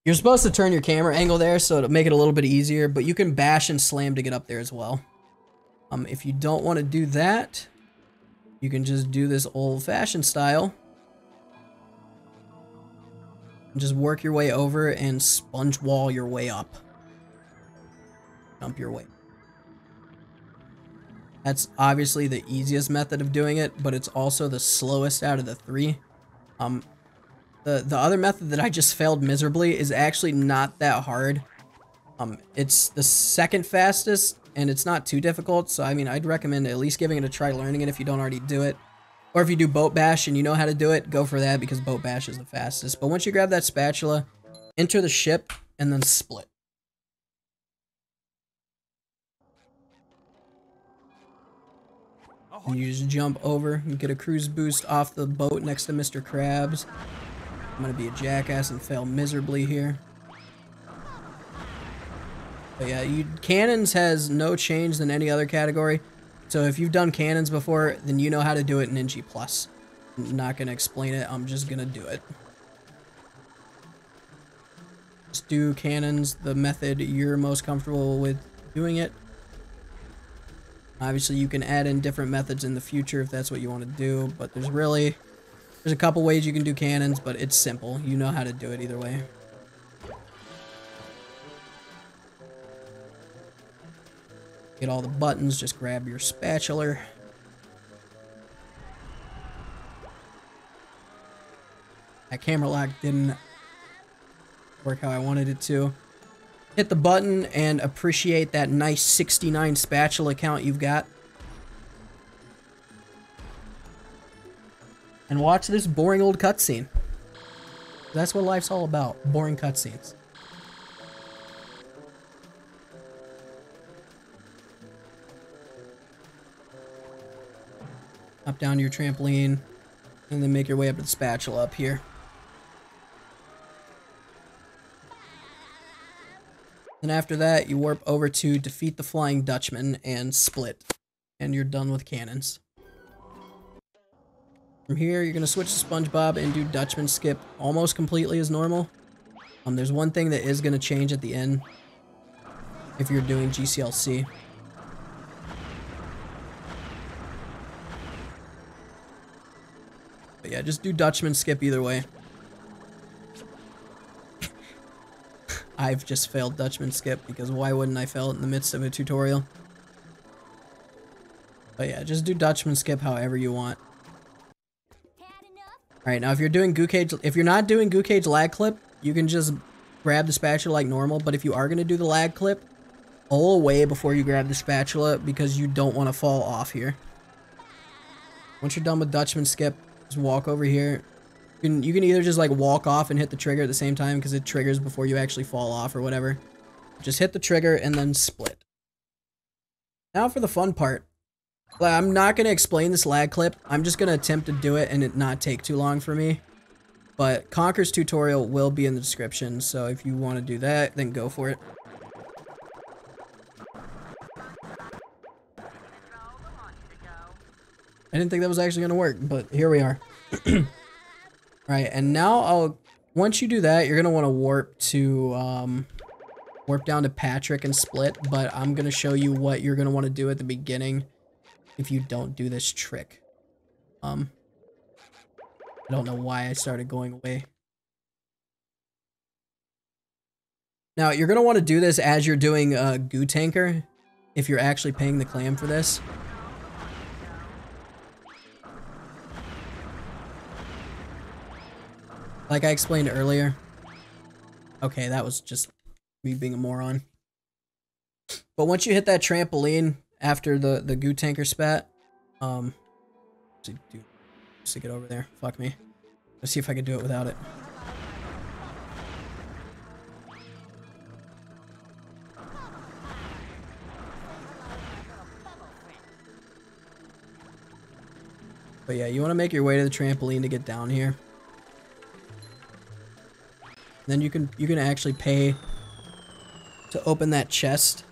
You're supposed to turn your camera angle there so to make it a little bit easier, but you can bash and slam to get up there as well. If you don't want to do that, you can just do this old-fashioned style. And just work your way over and sponge wall your way up. Jump your way. That's obviously the easiest method of doing it, but it's also the slowest out of the three. The other method that I just failed miserably is actually not that hard. It's the second fastest, and it's not too difficult, so I mean, I'd recommend at least giving it a try learning it if you don't already do it. Or if you do Boat Bash and you know how to do it, go for that, because Boat Bash is the fastest. But once you grab that spatula, enter the ship, and then split. And you just jump over and get a cruise boost off the boat next to Mr. Krabs. I'm gonna be a jackass and fail miserably here. But yeah, cannons has no change than any other category. So if you've done cannons before, then you know how to do it in NG+. I'm not gonna explain it, I'm just gonna do it. Just do cannons the method you're most comfortable with doing it. Obviously, you can add in different methods in the future if that's what you want to do, but there's a couple ways you can do cannons, but it's simple. You know how to do it either way. Get all the buttons, just grab your spatula. That camera lock didn't work how I wanted it to. Hit the button and appreciate that nice 69 spatula count you've got. And watch this boring old cutscene. That's what life's all about, boring cutscenes. Up down to your trampoline, and then make your way up to the spatula up here. Then after that, you warp over to defeat the Flying Dutchman and split. And you're done with cannons. From here, you're going to switch to SpongeBob and do Dutchman skip almost completely as normal. There's one thing that is going to change at the end if you're doing GCLC. But yeah, just do Dutchman skip either way. I've just failed Dutchman skip because why wouldn't I fail it in the midst of a tutorial? But yeah, just do Dutchman skip however you want. Alright, now if you're doing if you're not doing Goo Cage lag clip, you can just grab the spatula like normal, but if you are going to do the lag clip, pull away before you grab the spatula because you don't want to fall off here. Once you're done with Dutchman skip, just walk over here. You can either just like walk off and hit the trigger at the same time because it triggers before you actually fall off or whatever. Just hit the trigger and then split. Now for the fun part. I'm not going to explain this lag clip. I'm just going to attempt to do it and it not take too long for me. But Conker's tutorial will be in the description, so if you want to do that, then go for it. I didn't think that was actually going to work, but here we are. Right, and now once you do that, you're gonna want to warp down to Patrick and split, but I'm gonna show you what you're gonna want to do at the beginning if you don't do this trick. I don't know why I started going away. Now, you're gonna want to do this as you're doing Goo Tanker, if you're actually paying the clam for this. Like I explained earlier. Okay, that was just me being a moron. But once you hit that trampoline after the Goo Tanker spat, stick it over there. Fuck me. Let's see if I can do it without it. But yeah, you want to make your way to the trampoline to get down here. Then you can actually pay to open that chest.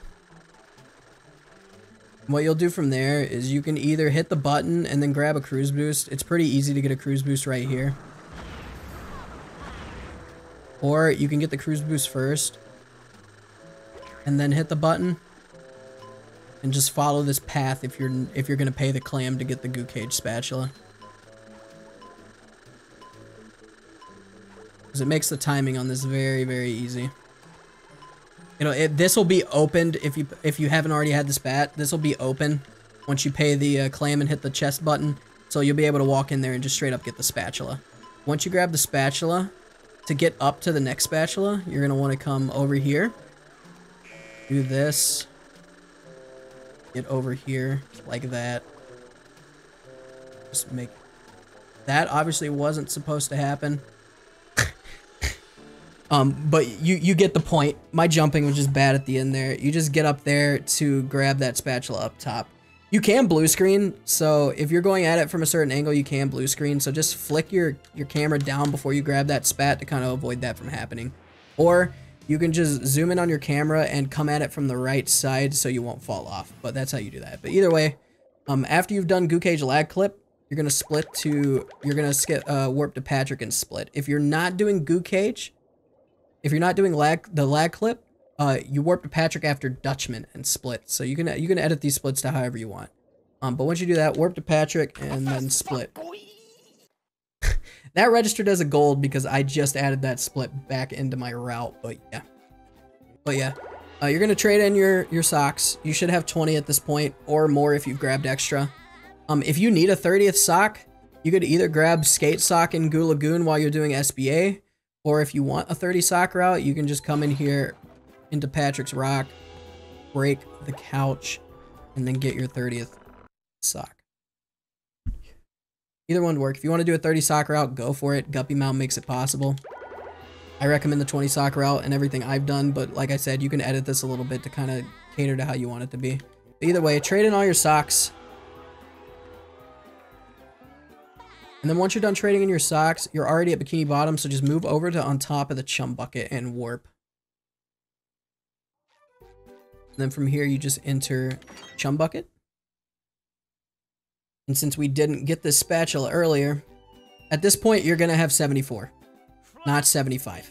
And what you'll do from there is you can either hit the button and then grab a cruise boost. It's pretty easy to get a cruise boost right here. Or you can get the cruise boost first and then hit the button and just follow this path if you're gonna pay the clam to get the Goo Cage spatula. It makes the timing on this very, very easy. You know, this will be opened if you haven't already had the spat. This will be open once you pay the clam and hit the chest button. So you'll be able to walk in there and just straight up get the spatula. Once you grab the spatula, to get up to the next spatula, you're gonna want to come over here. Do this. Get over here like that. Just make that obviously wasn't supposed to happen. But you get the point. My jumping was just bad at the end there. You just get up there to grab that spatula up top. You can blue screen, so if you're going at it from a certain angle, you can blue screen. So just flick your camera down before you grab that spat to kind of avoid that from happening. Or you can just zoom in on your camera and come at it from the right side so you won't fall off. But that's how you do that. But either way, after you've done Goo Cage lag clip, you're gonna warp to Patrick and split. If you're not doing Goo Cage, if you're not doing the lag clip, you warp to Patrick after Dutchman and split. So you can edit these splits to however you want. But once you do that, warp to Patrick and then split. That registered as a gold because I just added that split back into my route. But yeah, you're gonna trade in your socks. You should have 20 at this point or more if you've grabbed extra. If you need a 30th sock, you could either grab Skate Sock in Goo Lagoon while you're doing SBA, or if you want a 30 sock route, you can just come in here into Patrick's Rock, break the couch, and then get your 30th sock. Either one would work. If you want to do a 30 sock route, go for it. Guppy Mount makes it possible. I recommend the 20 sock route and everything I've done, but like I said, you can edit this a little bit to kind of cater to how you want it to be. But either way, trade in all your socks. And then once you're done trading in your socks, you're already at Bikini Bottom, so just move over to on top of the chum bucket and warp. And then from here, you just enter chum bucket. And since we didn't get this spatula earlier, at this point, you're going to have 74, not 75.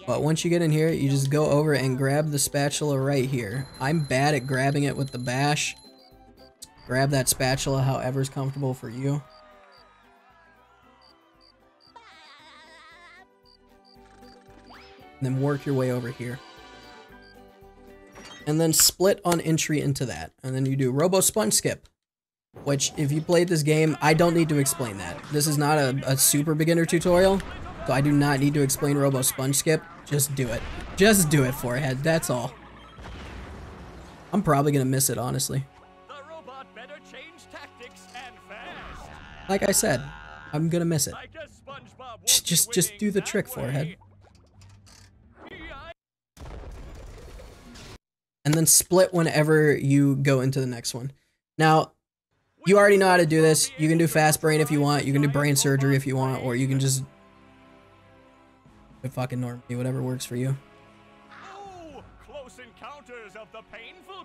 But once you get in here, you just go over and grab the spatula right here. I'm bad at grabbing it with the bash. Grab that spatula however is comfortable for you. And then work your way over here. And then split on entry into that. And then you do Robo Sponge Skip. Which, if you played this game, I don't need to explain that. This is not a super beginner tutorial. So I do not need to explain Robo Sponge Skip. Just do it. Just do it, Forehead. That's all. I'm probably going to miss it, honestly. The robot better change tactics and fast. Like I said, I'm going to miss it. Like a SpongeBob Just do the trick, Forehead. And then split whenever you go into the next one. Now, you already know how to do this. You can do fast brain if you want. You can do brain surgery if you want, or you can just do fucking normally, whatever works for you.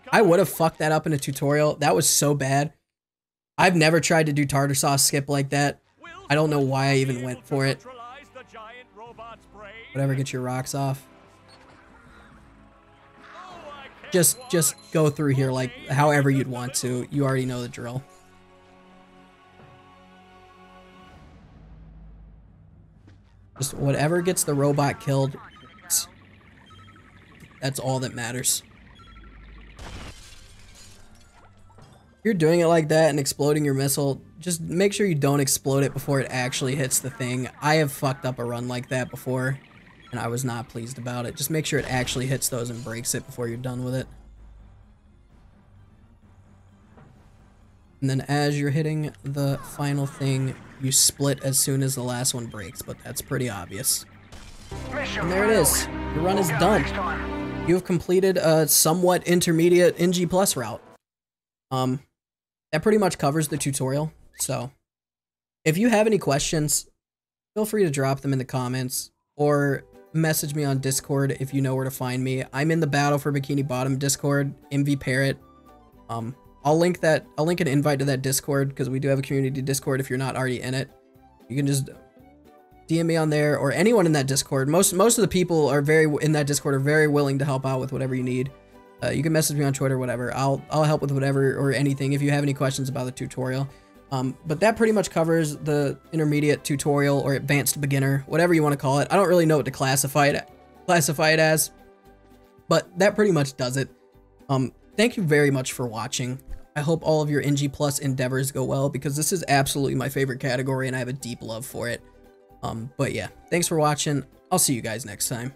I would have fucked that up in a tutorial. That was so bad. I've never tried to do tartar sauce skip like that. I don't know why I even went for it. Whatever gets your rocks off. Just go through here like however you'd want to. You already know the drill. Just whatever gets the robot killed, that's all that matters. If you're doing it like that and exploding your missile, just make sure you don't explode it before it actually hits the thing. I have fucked up a run like that before, and I was not pleased about it. Just make sure it actually hits those and breaks it before you're done with it. And then as you're hitting the final thing, you split as soon as the last one breaks, but that's pretty obvious. And there it is. Your run is done. You have completed a somewhat intermediate NG Plus route. That pretty much covers the tutorial. So if you have any questions, feel free to drop them in the comments or message me on Discord if you know where to find me. I'm in the Battle for Bikini Bottom Discord, MV Parrot. I'll link an invite to that Discord because we do have a community Discord if you're not already in it. You can just DM me on there, or anyone in that Discord. Most of the people in that Discord are very willing to help out with whatever you need. You can message me on Twitter, whatever. I'll help with whatever or anything if you have any questions about the tutorial. But that pretty much covers the intermediate tutorial or advanced beginner, whatever you want to call it. I don't really know what to classify it as, but that pretty much does it. Thank you very much for watching. I hope all of your NG Plus endeavors go well because this is absolutely my favorite category and I have a deep love for it. But yeah, thanks for watching. I'll see you guys next time.